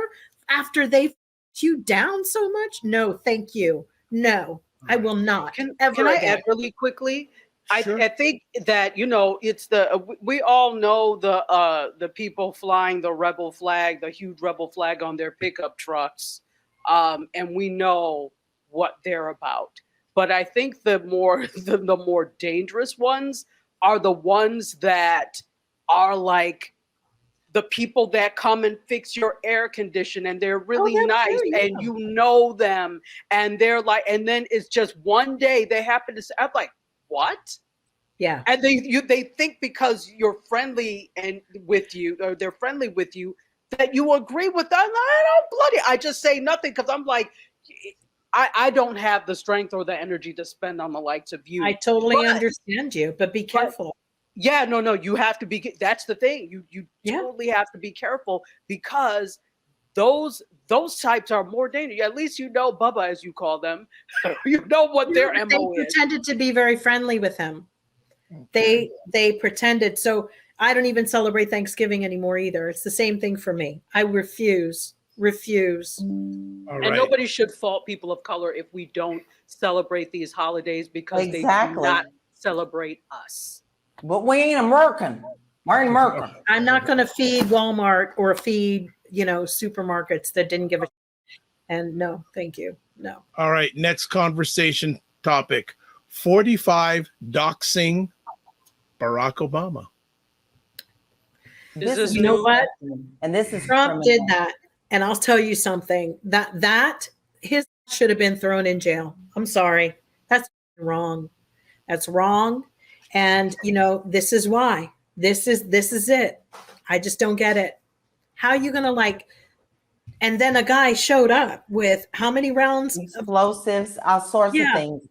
after they've you down so much? No, thank you. No, I will not. Can I add really quickly? Sure. I think that it's we all know the people flying the rebel flag, the huge rebel flag on their pickup trucks, and we know what they're about. But I think the more dangerous ones are the ones that are like the people that come and fix your air condition, and they're really nice, and you know them, and they're like, and then it's just one day they happen to say, I'm like, what? Yeah. And they think because you're friendly and with you, or they're friendly with you, that you agree with them. I just say nothing because I'm like, I don't have the strength or the energy to spend on the likes of you. I totally understand you, but be careful. Yeah, no, you have to be. That's the thing. You totally have to be careful because those types are more dangerous. At least Bubba, as you call them. You know what their MO is. They pretended to be very friendly with him. They pretended. So I don't even celebrate Thanksgiving anymore either. It's the same thing for me. I refuse. All right. And nobody should fault people of color if we don't celebrate these holidays because they do not celebrate us. But we ain't American. We're American. I'm not going to feed Walmart or feed, supermarkets that didn't give a and no, thank you. No. All right. Next conversation topic. 45 doxing Barack Obama. You know what? And this is Trump did that. And I'll tell you something, that his should have been thrown in jail. I'm sorry. That's wrong. That's wrong. And this is why. This is it. I just don't get it. How are you gonna and then a guy showed up with how many rounds? Explosives, all sorts of things.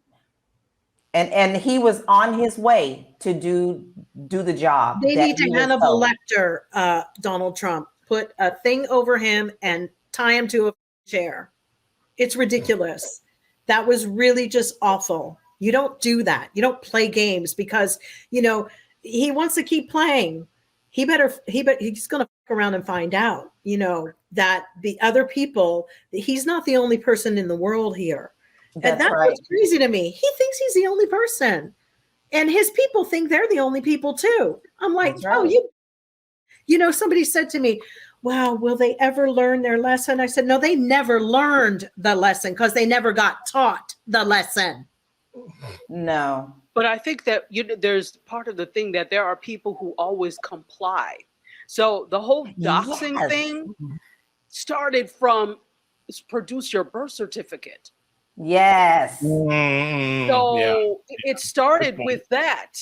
And he was on his way to do the job. They need to Hannibal Lecter Donald Trump. Put a thing over him and tie him to a chair. It's ridiculous. That was really just awful. You don't do that. You don't play games because, he wants to keep playing. He's going to fuck around and find out, that the other people, he's not the only person in the world here. And that's what's crazy to me. He thinks he's the only person. And his people think they're the only people too. I'm like, somebody said to me, wow, will they ever learn their lesson? I said, no, they never learned the lesson because they never got taught the lesson. No. But I think that there's part of the thing that there are people who always comply. So the whole doxing thing started from produce your birth certificate. Yes. So it started with that.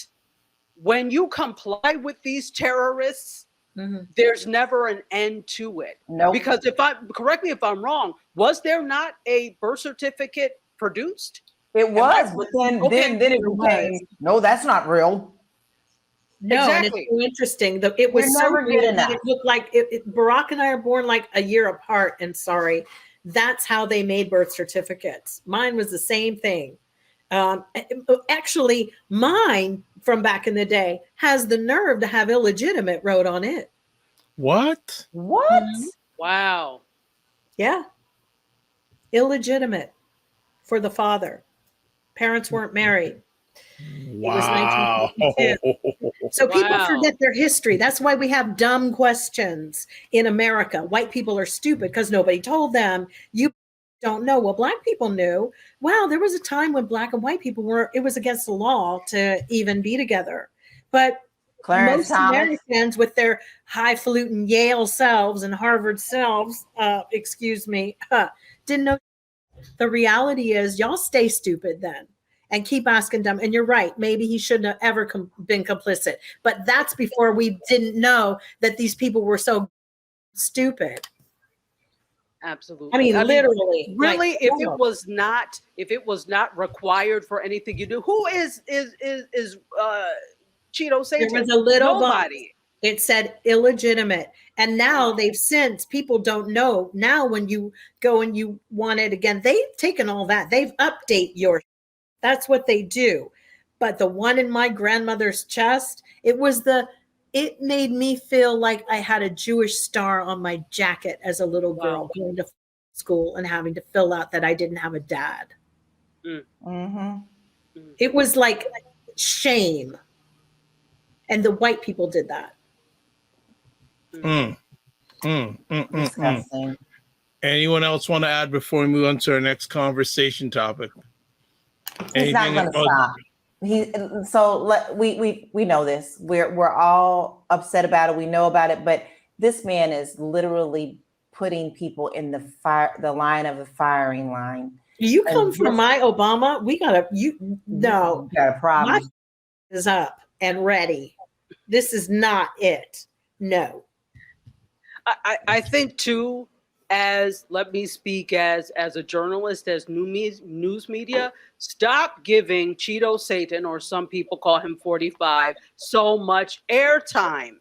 When you comply with these terrorists, there's never an end to it. No. Because correct me if I'm wrong, was there not a birth certificate produced? It was, but then it became, no, that's not real. No, exactly. And it's so interesting. It was so good enough. It looked like Barack and I are born like a year apart. And sorry, That's how they made birth certificates. Mine was the same thing. Actually, mine from back in the day has the nerve to have illegitimate wrote on it. What? What? Wow. Yeah. Illegitimate for the father. Parents weren't married. Wow. So people Wow. forget their history. That's why we have dumb questions in America. White people are stupid because nobody told them. You don't know. Well, black people knew. Wow, there was a time when black and white people it was against the law to even be together. But Clarence most Thomas. Americans with their highfalutin Yale selves and Harvard selves, didn't know. The reality is y'all stay stupid then and keep asking them. And you're right. Maybe he shouldn't have ever been complicit. But that's before we didn't know that these people were so stupid. Absolutely. I mean, literally. Really, like, if it was not required for anything you do, who is Cheeto Satan? There was a little nobody. It said illegitimate. And now people don't know. Now when you go and you want it again, they've taken all that. They've update that's what they do. But the one in my grandmother's chest, it made me feel like I had a Jewish star on my jacket as a little girl going to school and having to fill out that I didn't have a dad. Mm-hmm. It was like shame. And the white people did that. Disgusting. Anyone else want to add before we move on to our next conversation topic? He's not going to stop. We know this. We're all upset about it. We know about it, but this man is literally putting people in the line of the firing line. You come from my Obama. We got a problem. My is up and ready. This is not it. No. I think too, let me speak as a journalist, as news media, stop giving Cheeto Satan, or some people call him 45, so much airtime.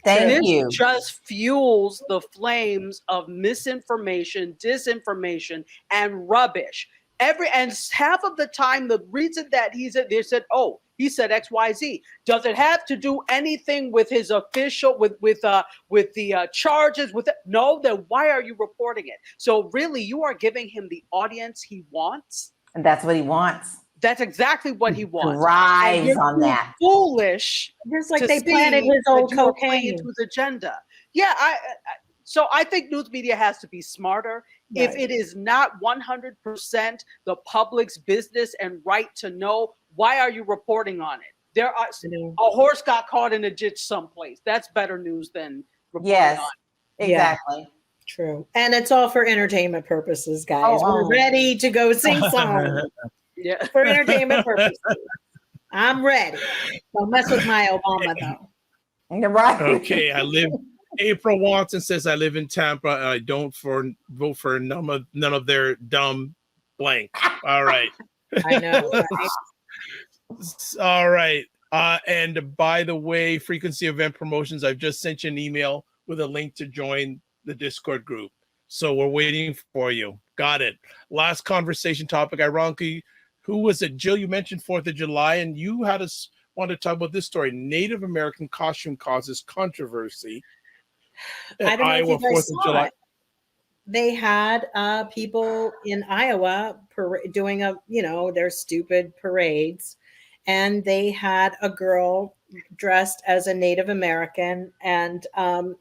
Thank you. This just fuels the flames of misinformation, disinformation, and rubbish. And half of the time, the reason that they said, oh, he said XYZ. Does it have to do anything with his official, with the charges? No, then why are you reporting it? So really, you are giving him the audience he wants. And that's what he wants. That's exactly what he wants. Thrives on that. Foolish. Just like they planted his old cocaine into his agenda. Yeah, so I think news media has to be smarter. Right. If it is not 100% the public's business and right to know, why are you reporting on it? A horse got caught in a ditch someplace. That's better news than reporting on it. Exactly. Yeah, true. And it's all for entertainment purposes, guys. We're ready to go sing songs. Yeah. For entertainment purposes. I'm ready. Don't mess with my Obama, though. You're right. Okay, April Watson says, I live in Tampa and I don't vote for none of their dumb blank. All right. I know. Right? All right. And by the way, Frequency Event Promotions, I've just sent you an email with a link to join the Discord group. So we're waiting for you. Got it. Last conversation topic, ironically, who was it? Jill, you mentioned 4th of July, and you had us want to talk about this story. Native American costume causes controversy. I don't know if you guys saw it. They had people in Iowa doing their stupid parades, and they had a girl dressed as a Native American and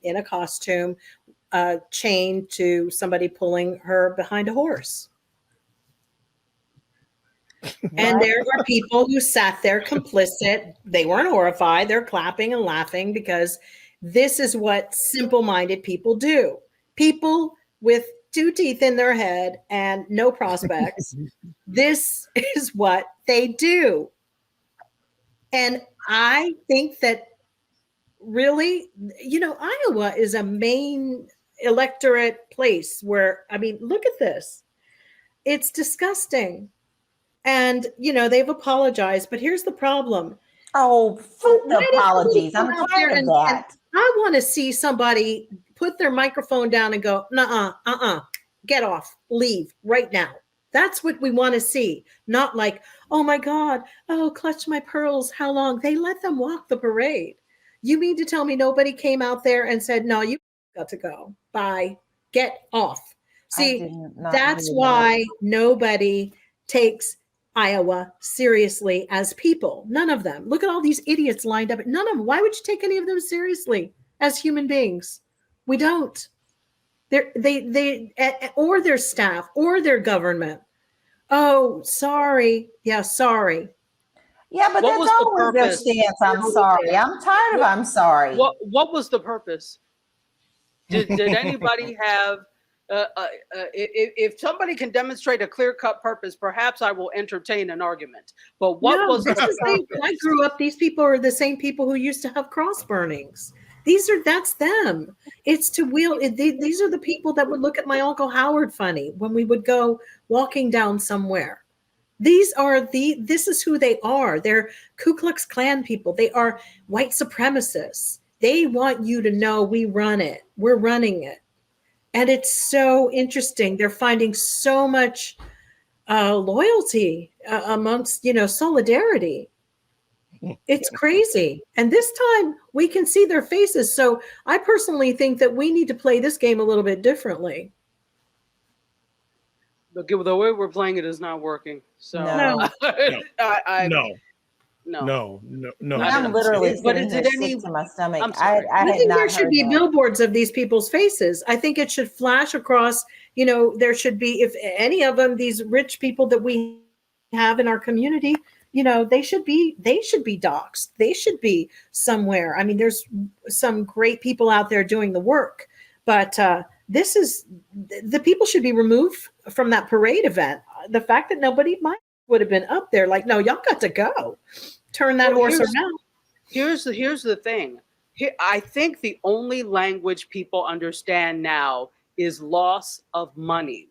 in a costume chained to somebody pulling her behind a horse. And there were people who sat there complicit. They weren't horrified. They're clapping and laughing because this is what simple-minded people do. People with 2 teeth in their head and no prospects. This is what they do. And I think that really, Iowa is a main electorate place where, look at this. It's disgusting. And, they've apologized, but here's the problem. Oh, the apologies. I'm tired of that. I want to see somebody put their microphone down and go, nuh-uh. get off, leave right now. That's what we want to see. Not like, oh my God, oh, clutch my pearls. How long? They let them walk the parade. You mean to tell me nobody came out there and said, no, you got to go. Bye. Get off. See, that's why nobody takes Iowa seriously as people. None of them. Look at all these idiots lined up. None of them. Why would you take any of them seriously as human beings? We don't. They or their staff or their government. Oh, sorry. Yeah, sorry. Yeah, but that's always their stance. I'm sorry. I'm tired of I'm sorry. What was the purpose? Did anybody have? If somebody can demonstrate a clear-cut purpose, perhaps I will entertain an argument. But what was the purpose? When I grew up, these people are the same people who used to have cross burnings. That's them. It's to wheel. These are the people that would look at my Uncle Howard funny when we would go walking down somewhere. This is who they are. They're Ku Klux Klan people. They are white supremacists. They want you to know we run it. We're running it. And it's so interesting. They're finding so much loyalty amongst, solidarity. It's crazy. And this time we can see their faces. So I personally think that we need to play this game a little bit differently. But the way we're playing it is not working. So No. No. I'm literally sitting here sick to my stomach. I think there should be billboards of these people's faces. I think it should flash across, there should be, if any of them, these rich people that we have in our community, they should be doxxed. They should be somewhere. I mean, there's some great people out there doing the work, but the people should be removed from that parade event. The fact that nobody would have been up there, like, no, y'all got to go. Turn that horse around. Here's the thing. I think the only language people understand now is loss of money.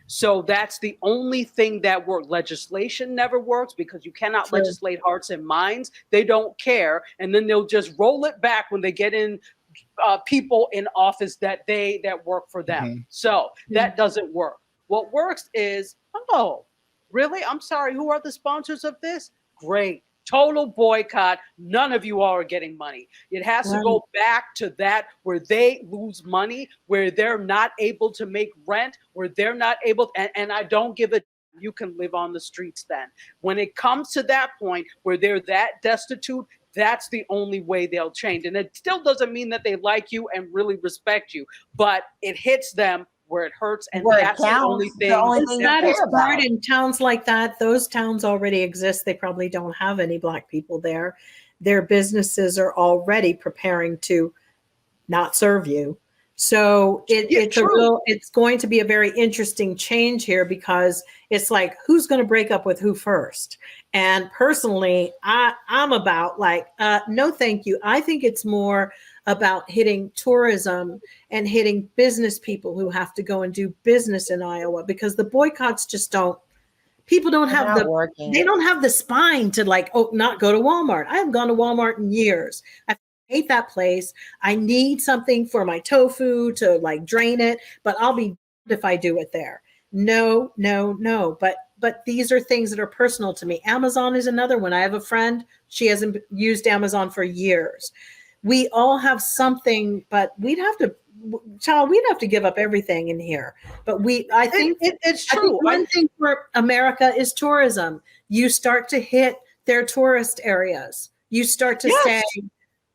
So that's the only thing that works. Legislation never works because you cannot legislate hearts and minds. They don't care. And then they'll just roll it back when they get in people in office that work for them. Mm-hmm. So that doesn't work. What works is, oh, really? I'm sorry. Who are the sponsors of this? Great. Total boycott. None of you all are getting money. It has to go back to that where they lose money, where they're not able to make rent, where they're not able to, and I don't give a you can live on the streets then. When it comes to that point where they're that destitute, that's the only way they'll change. And it still doesn't mean that they like you and really respect you, but it hits them where it hurts, and that's the only thing. That is hard in towns like that. Those towns already exist. They probably don't have any Black people there. Their businesses are already preparing to not serve you. So it's going to be a very interesting change here, because it's like, who's going to break up with who first? And personally, I'm about no, thank you. I think it's more about hitting tourism and hitting business people who have to go and do business in Iowa, because the boycotts just people don't have they don't have the spine to not go to Walmart. I haven't gone to Walmart in years. I hate that place. I need something for my tofu to drain it, but I'll be if I do it there. No. But these are things that are personal to me. Amazon is another one. I have a friend. She hasn't used Amazon for years. We all have something, but we'd have to give up everything in here. But I think it's true. One thing for America is tourism. You start to hit their tourist areas. You start to say,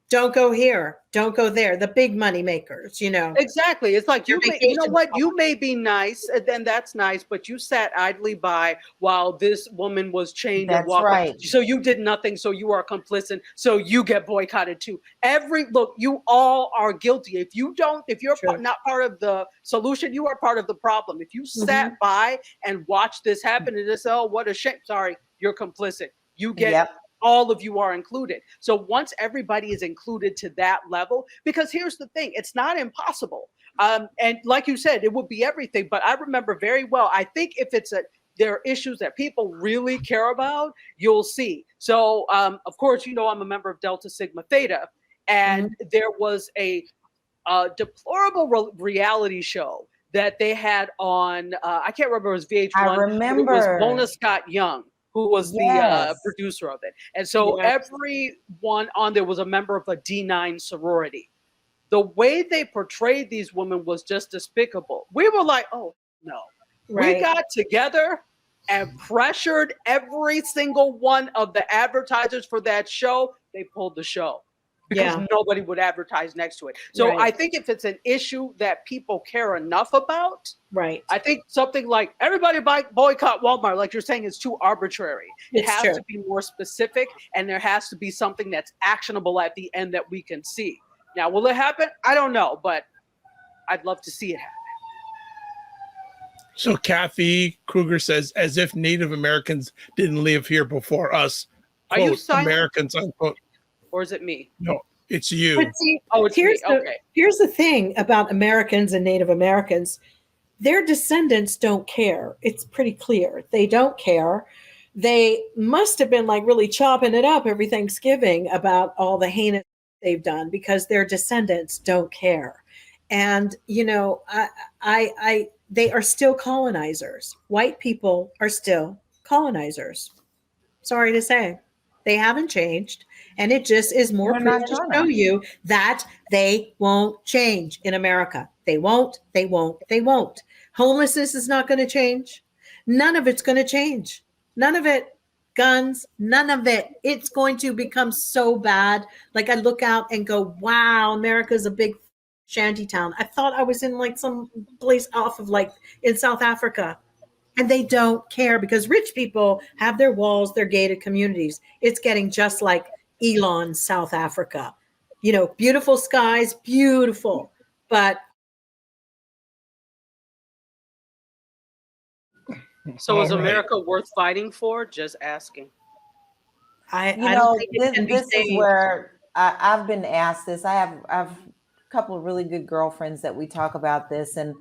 don't go here, don't go there. The big money makers, Exactly. It's like, you may be nice, and then that's nice, but you sat idly by while this woman was chained and walked. Right. So you did nothing. So you are complicit. So you get boycotted too. You all are guilty. If you're not part of the solution, you are part of the problem. If you sat by and watched this happen and just, oh, what a shame. Sorry, you're complicit. You get all of you are included. So once everybody is included to that level, because here's the thing, it's not impossible. And like you said, it would be everything. But I remember very well, I think if there are issues that people really care about, you'll see. So of course, I'm a member of Delta Sigma Theta, and there was a deplorable reality show that they had on, I can't remember, it was VH1. I remember. It was Mona Scott Young, who was Yes. the producer of it. And so Yes. everyone on there was a member of a D9 sorority. The way they portrayed these women was just despicable. We were like, oh, no. Right. We got together and pressured every single one of the advertisers for that show. They pulled the show because nobody would advertise next to it. So Right. I think if it's an issue that people care enough about, Right. I think something like everybody boycott Walmart, like you're saying, is too arbitrary. It It's has true. to be more specific, and there has to be something that's actionable at the end that we can see. Now, will it happen? I don't know, but I'd love to see it happen. So Kathy Kruger says, as if Native Americans didn't live here before us. Are you Quote, silent? Americans, unquote. Or is it me? No, it's you. But see, Oh, it's here's me. the Okay. here's the thing about Americans and Native Americans. Their descendants don't care. It's pretty clear. They don't care. They must have been like really chopping it up every Thanksgiving about all the heinous they've done because their descendants don't care. And you know, they are still colonizers. White people are still colonizers. Sorry to say, they haven't changed, and it just is more They're proof not to gonna. show you that they won't change in America. They won't. They won't. They won't. Homelessness is not going to change. None of it's going to change. None of it. Guns, none of it. It's going to become so bad. Like I look out and go, wow, America's a big shanty town. I thought I was in like some place off of like in South Africa. And they don't care because rich people have their walls, their gated communities. It's getting just like Elon, South Africa. You know, beautiful skies, beautiful. But So is All right. America worth fighting for? Just asking. I You don't know, think it can be this is saved. where I've been asked this. I've a couple of really good girlfriends that we talk about this, and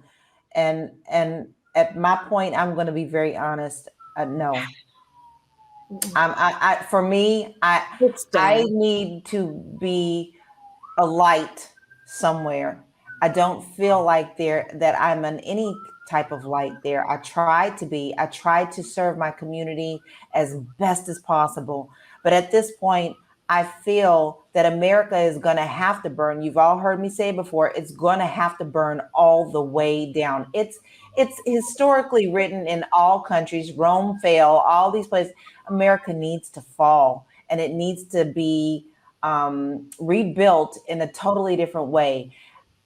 at my point, I'm going to be very honest. No, for me, It's I done. need to be a light somewhere. I don't feel like that I'm in any type of light there. I tried to be. I tried to serve my community as best as possible. But at this point, I feel that America is going to have to burn. You've all heard me say before, it's going to have to burn all the way down. It's historically written in all countries. Rome fell, all these places. America needs to fall, and it needs to be rebuilt in a totally different way.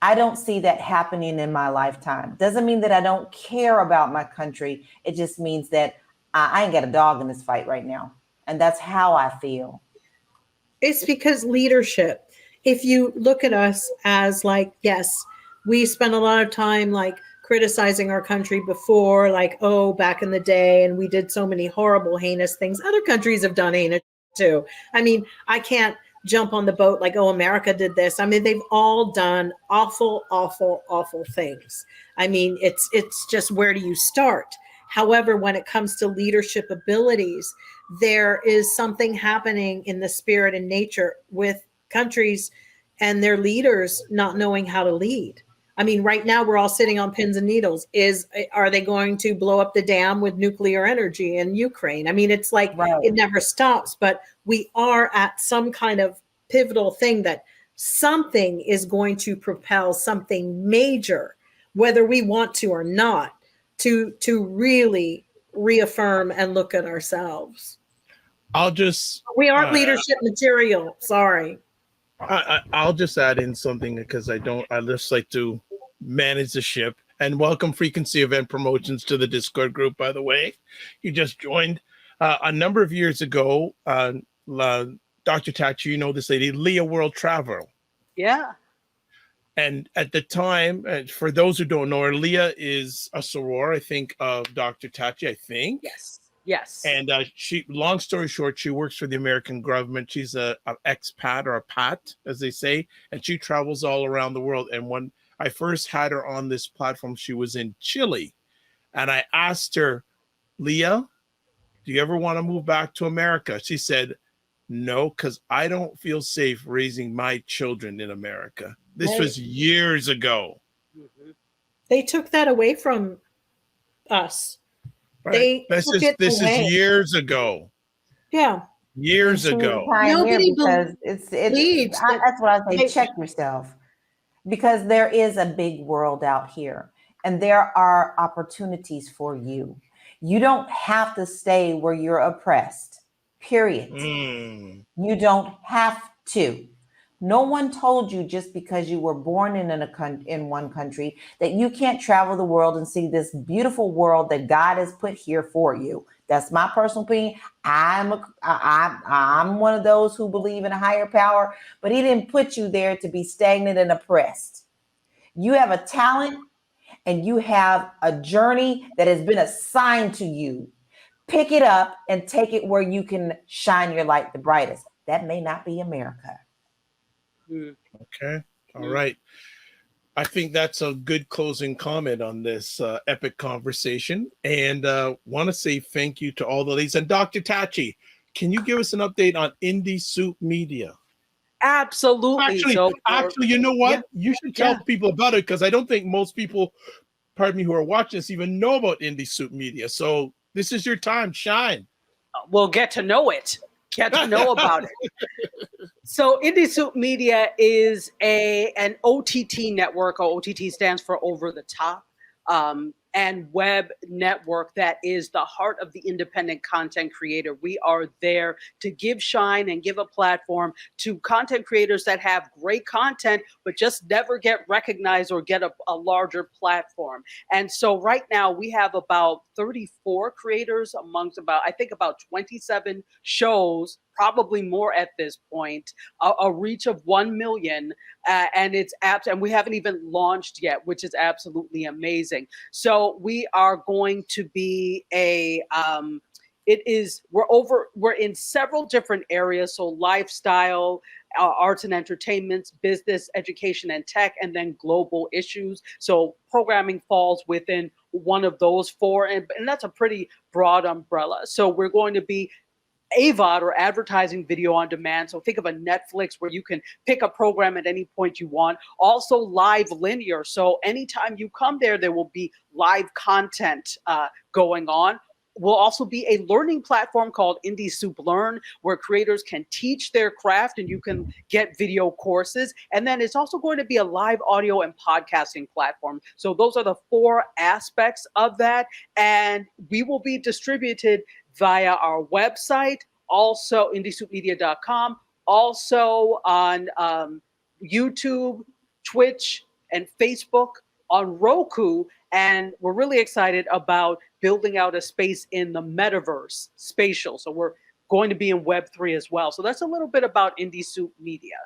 I don't see that happening in my lifetime. Doesn't mean that I don't care about my country. It just means that I ain't got a dog in this fight right now. And that's how I feel. It's because leadership. If you look at us as like, yes, we spent a lot of time like criticizing our country before, like, oh, back in the day, and we did so many horrible, heinous things. Other countries have done heinous too. I mean, I can't jump on the boat like, oh, America did this. I mean, they've all done awful, awful, awful things. I mean, it's just, where do you start? However, when it comes to leadership abilities, there is something happening in the spirit and nature with countries and their leaders not knowing how to lead. I mean, right now we're all sitting on pins and needles. Are they going to blow up the dam with nuclear energy in Ukraine? I mean, it's like It never stops, but we are at some kind of pivotal thing that something is going to propel something major, whether we want to or not, to really reaffirm and look at ourselves. We aren't leadership material. Sorry. I'll just add in something because I just like to manage the ship. And welcome Frequency Event Promotions to the Discord group, by the way. You just joined. A number of years ago, Dr. Tachi, you know this lady, Leah World Travel. Yeah. And at the time, for those who don't know her, Leah is a soror, I think, of Dr. Tachi, I think. Yes. And long story short, she works for the American government. She's an expat, or a pat, as they say, and she travels all around the world. And when I first had her on this platform, she was in Chile. And I asked her, Leah, do you ever want to move back to America? She said, no, because I don't feel safe raising my children in America. This was years ago. Mm-hmm. They took that away from us. Right. They took it This away. is years ago. Yeah. Years And she was ago. a pioneer Nobody because believes that that's what I say. they- Check yourself, because there is a big world out here, and there are opportunities for you. You don't have to stay where you're oppressed. Period. You don't have to. No one told you just because you were born in one country that you can't travel the world and see this beautiful world that God has put here for you. That's my personal opinion. I'm one of those who believe in a higher power, but he didn't put you there to be stagnant and oppressed. You have a talent and you have a journey that has been assigned to you. Pick it up and take it where you can shine your light the brightest. That may not be America. Okay. All right. I think that's a good closing comment on this epic conversation. And want to say thank you to all the ladies. And Dr. Tachi, can you give us an update on Indie Soup Media? Absolutely. Actually, you know what? Yeah. You should tell people about it, because I don't think most people, pardon me, who are watching this even know about Indie Soup Media. So this is your time. Shine. We'll get to know it. Get to know about it. So Indie Soup Media is an OTT network. OTT stands for over the top, and web network that is the heart of the independent content creator. We are there to give shine and give a platform to content creators that have great content, but just never get recognized or get a larger platform. And so right now we have about 34 creators amongst I think about 27 shows, probably more at this point, a reach of 1 million, and it's apps, and we haven't even launched yet, which is absolutely amazing. So we are going to be we're in several different areas. So lifestyle, arts and entertainment, business, education and tech, and then global issues. So programming falls within one of those four, and that's a pretty broad umbrella. So we're going to be AVOD, or advertising video on demand. So think of a Netflix where you can pick a program at any point you want. Also live linear. So anytime you come there, there will be live content going on. Will also be a learning platform called Indie Soup Learn, where creators can teach their craft and you can get video courses. And then it's also going to be a live audio and podcasting platform. So those are the four aspects of that. And we will be distributed via our website, also indiesoupmedia.com, also on YouTube, Twitch, and Facebook, on Roku. And we're really excited about building out a space in the metaverse, spatial. So we're going to be in Web3 as well. So that's a little bit about Indie Soup Media.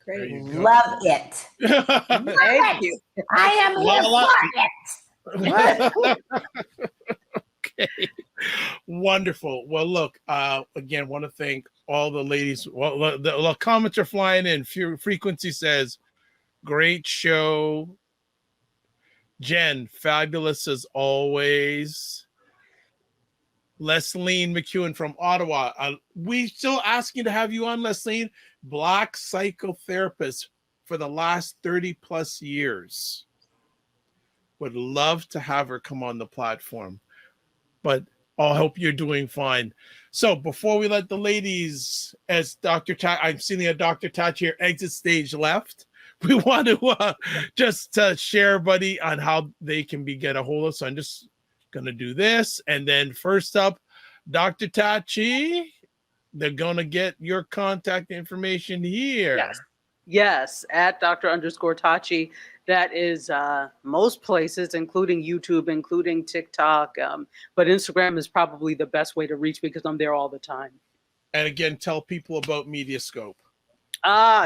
Great. Love it. Thank you. I am here for it. Okay. Wonderful. Well, look, again, want to thank all the ladies. Well, the comments are flying in. Frequency says, great show. Jen, fabulous as always. Leslie McEwen from Ottawa. We still asking to have you on, Leslie. Black psychotherapist for the last 30 plus years. Would love to have her come on the platform, but I hope you're doing fine. So before we let the ladies, as Dr. Tachi, I'm seeing a Dr. Tachi here, exit stage left. We want to just share everybody on how they can get a hold of us. So I'm just going to do this. And then first up, Dr. Tachi, they're going to get your contact information here. Yes, at Dr._Tachi. That is most places, including YouTube, including TikTok. But Instagram is probably the best way to reach me because I'm there all the time. And again, tell people about Mediascope.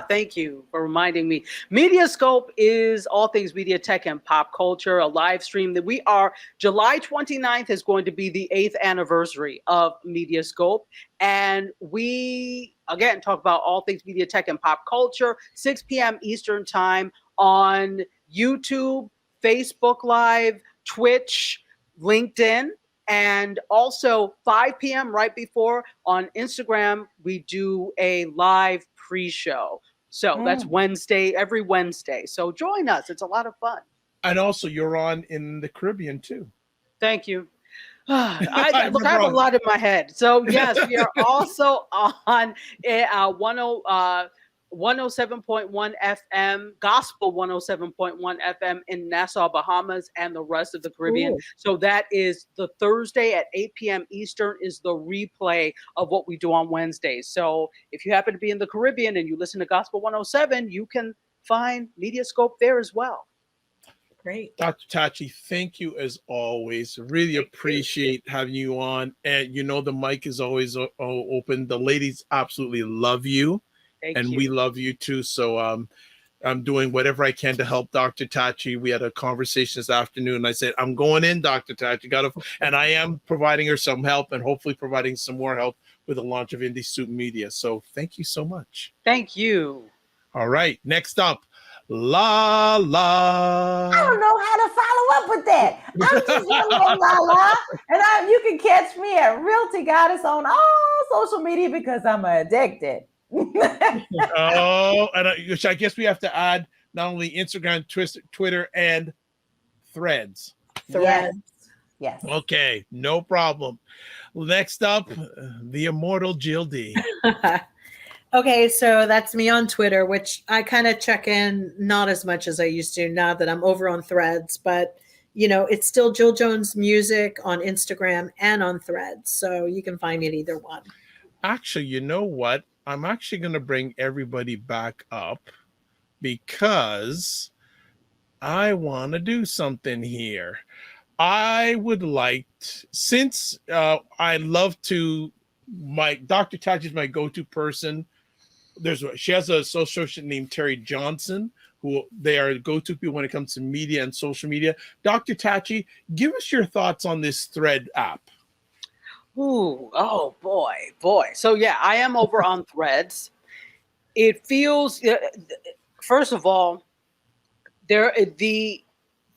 Thank you for reminding me. Mediascope is all things media, tech, and pop culture, a live stream that we are, July 29th is going to be the 8th anniversary of Mediascope. And we, again, talk about all things media, tech, and pop culture, 6 p.m. Eastern time on YouTube, Facebook Live, Twitch, LinkedIn. And also 5 p.m. right before on Instagram, we do a live pre-show. So that's Wednesday, every Wednesday. So join us. It's a lot of fun. And also, you're on in the Caribbean too. Thank you. Look, I have a lot in my head. So yes, we are also on 107.1 FM, Gospel 107.1 FM in Nassau, Bahamas, and the rest of the Caribbean. Ooh. So that is the Thursday at 8 p.m. Eastern is the replay of what we do on Wednesdays. So if you happen to be in the Caribbean and you listen to Gospel 107, you can find Mediascope there as well. Great. Dr. Tachi, thank you as always. Really appreciate having you on. And you know, the mic is always open. The ladies absolutely love you. Thank you. We love you too. So I'm doing whatever I can to help Dr. Tachi. We had a conversation this afternoon and I said, I'm going in, Dr. Tachi. And I am providing her some help and hopefully providing some more help with the launch of Indie Soup Media. So thank you so much. Thank you. All right. Next up, LaLa. I don't know how to follow up with that. I'm just your little LaLa. And you can catch me at Realty Goddess on all social media because I'm addicted. Oh, and I guess we have to add not only Instagram, Twitter, and Threads. Yes. Okay, no problem. Next up, the immortal Jill D. Okay, so that's me on Twitter, which I kind of check in not as much as I used to now that I'm over on Threads, but it's still Jill Jones Music on Instagram and on Threads, so you can find me at either one. Actually, you know what? I'm actually going to bring everybody back up because I want to do something here. I would like, since I love to, Dr. Tachi is my go-to person. She has a associate named Terry Johnson, who they are go-to people when it comes to media and social media. Dr. Tachi, give us your thoughts on this Thread app. Ooh, oh boy. So yeah, I am over on Threads. It feels, first of all, the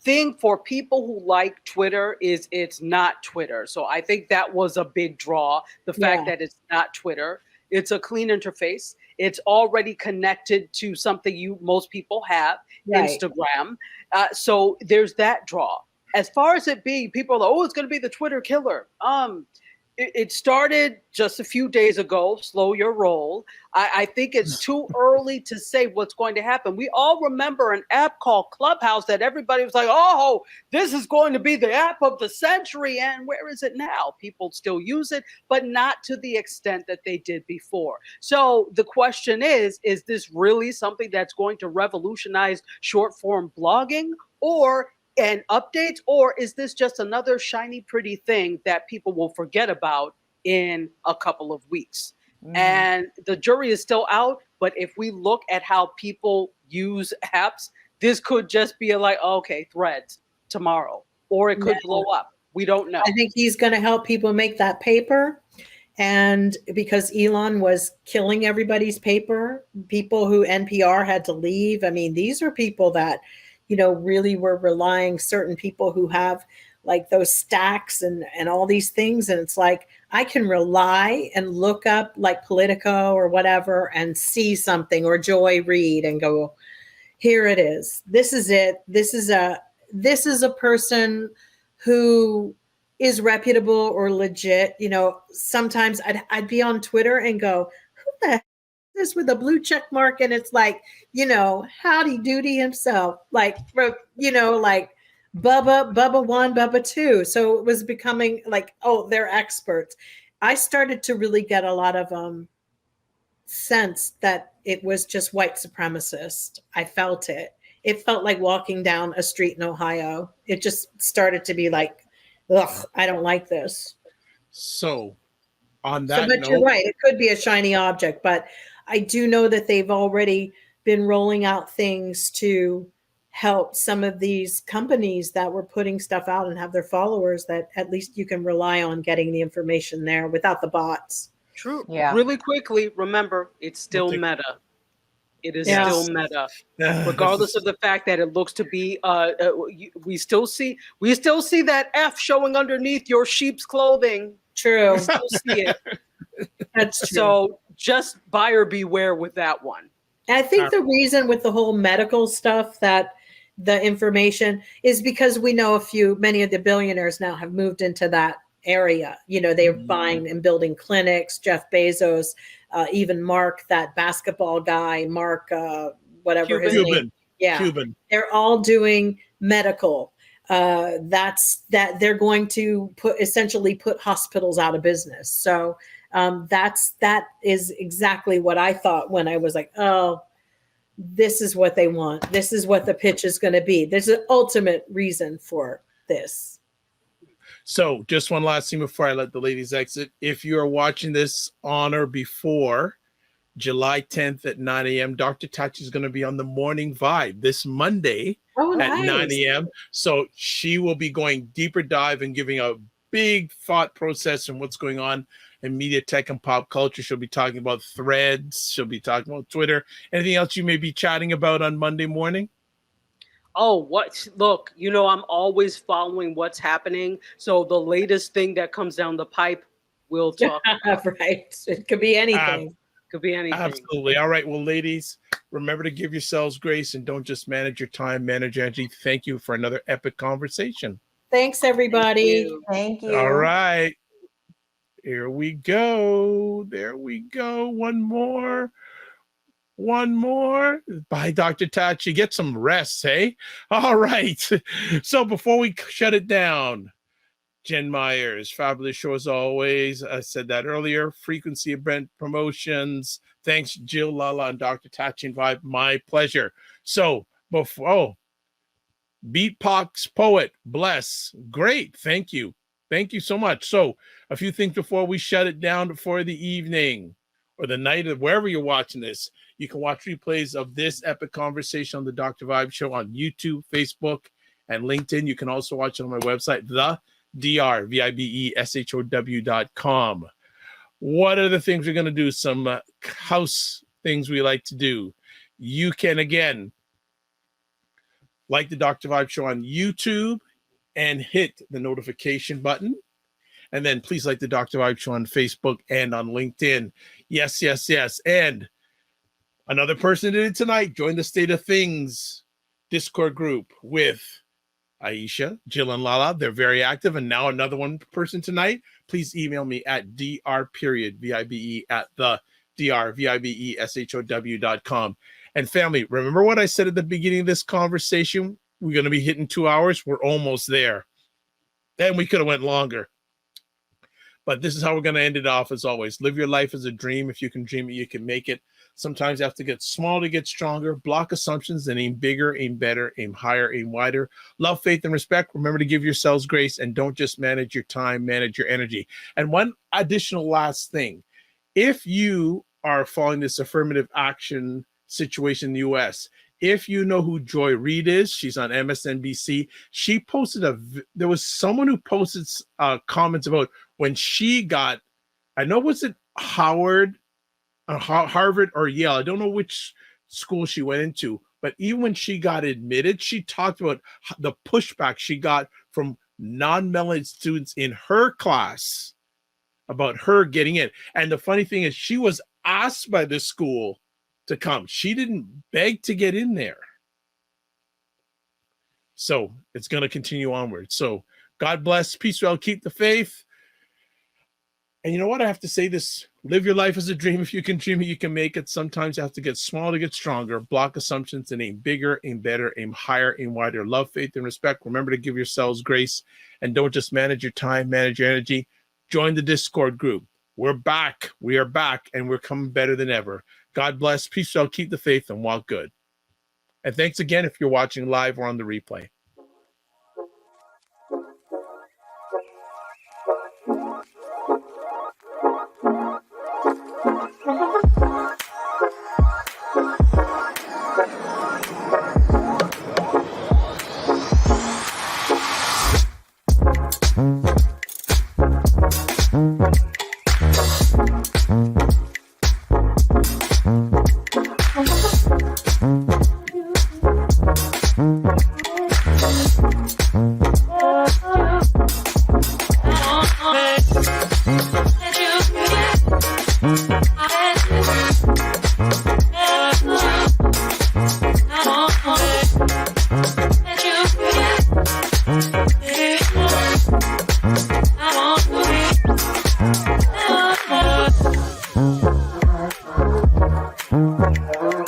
thing for people who like Twitter is it's not Twitter. So I think that was a big draw. The fact that it's not Twitter. It's a clean interface. It's already connected to something most people have, right. Instagram. So there's that draw. As far as it being, people are, it's going to be the Twitter killer. It started just a few days ago. Slow your roll. I think it's too early to say what's going to happen. We all remember an app called Clubhouse that everybody was like, oh, this is going to be the app of the century. And where is it now? People still use it, but not to the extent that they did before. So the question is this really something that's going to revolutionize short form blogging and updates, or is this just another shiny, pretty thing that people will forget about in a couple of weeks? And the jury is still out, but if we look at how people use apps, this could just be okay, Threads tomorrow, or it could blow up. We don't know. I think he's going to help people make that paper. And because Elon was killing everybody's paper, people who NPR had to leave. I mean, these are people that really were relying, certain people who have like those stacks and all these things. And it's like, I can rely and look up like Politico or whatever and see something, or Joy Reid, and go, here it is. This is it. This is a person who is reputable or legit. Sometimes I'd be on Twitter and go, who the heck is this with a blue check mark? And it's like, howdy doody himself, like Bubba 1, Bubba 2. So it was becoming like, oh, they're experts. I started to really get a lot of sense that it was just white supremacist. I felt it. It felt like walking down a street in Ohio. It just started to be like, ugh, I don't like this. So on that but note, you're right. It could be a shiny object, but I do know that they've already been rolling out things to help some of these companies that were putting stuff out and have their followers, that at least you can rely on getting the information there without the bots. True. Yeah. Really quickly, remember, it's still meta. It is still meta, regardless of the fact that it looks to be. We still see that F showing underneath your sheep's clothing. True. We still see it. That's true. So just buyer beware with that one. And I think the reason with the whole medical stuff that the information is because we know many of the billionaires now have moved into that area. You know, they're buying and building clinics. Jeff Bezos, even Mark, that basketball guy, Mark, whatever his name. Yeah, Cuban. They're all doing medical. That they're going to essentially put hospitals out of business. So that is exactly what I thought when I was like, oh, this is what they want. This is what the pitch is going to be. There's an ultimate reason for this. So just one last thing before I let the ladies exit. If you are watching this on or before July 10th at 9 a.m., Dr. Tachi is going to be on the Morning Vibe this Monday at 9 a.m. So she will be going deeper dive and giving a big thought process on what's going on in media, tech, and pop culture. She'll be talking about Threads. She'll be talking about Twitter. Anything else you may be chatting about on Monday morning? Oh, look, you know, I'm always following what's happening. So the latest thing that comes down the pipe, we'll talk about. Right. It could be anything. Could be anything. Absolutely. All right. Well, ladies, remember to give yourselves grace and don't just manage your time, manage your energy. Thank you for another epic conversation. Thanks, everybody. Thank you. All right. Here we go. There we go. One more. Bye, Dr. Tachi. Get some rest, hey? All right. So before we shut it down, Jen Myers, fabulous show as always. I said that earlier. Frequency event promotions. Thanks, Jill, LaLa, and Dr. Tachi and Vibe. My pleasure. So Beatbox Poet, bless. Great. Thank you. Thank you so much. So a few things before we shut it down for the evening or the night of wherever you're watching this. You can watch replays of this epic conversation on the Dr. Vibe Show on YouTube, Facebook, and LinkedIn. You can also watch it on my website, thedrvibeshow.com. What are the things we're going to do? Some house things we like to do. You can, again, like the Dr. Vibe Show on YouTube and hit the notification button. And then please like the Dr. Vibe Show on Facebook and on LinkedIn. Yes, yes, yes. And another person did it tonight. Join the State of Things Discord group with Aisha, Jill, and LaLa. They're very active. And now another one person tonight. Please email me at dr.vibeshow.com. And family, remember what I said at the beginning of this conversation? We're going to be hitting 2 hours. We're almost there. And we could have went longer. But this is how we're going to end it off as always. Live your life as a dream. If you can dream it, you can make it. Sometimes you have to get small to get stronger. Block assumptions and aim bigger, aim better, aim higher, aim wider. Love, faith, and respect. Remember to give yourselves grace and don't just manage your time, manage your energy. And one additional last thing. If you are following this affirmative action situation in the US, if you know who Joy Reid is, she's on MSNBC. She posted there was someone who posted comments about when she got, I know, was it Harvard or Yale? I don't know which school she went into, but even when she got admitted, she talked about the pushback she got from non-melanated students in her class about her getting in. And the funny thing is, she was asked by the school to come. She didn't beg to get in there. So it's going to continue onward. So God bless, peace, well, keep the faith. And you know what? I have to say this. Live your life as a dream. If you can dream it, you can make it. Sometimes you have to get small to get stronger. Block assumptions and aim bigger, aim better, aim higher, aim wider. Love, faith, and respect. Remember to give yourselves grace. And don't just manage your time, manage your energy. Join the Discord group. We're back. We are back, and we're coming better than ever. God bless. Peace out. Keep the faith and walk good. And thanks again if you're watching live or on the replay. I Bye.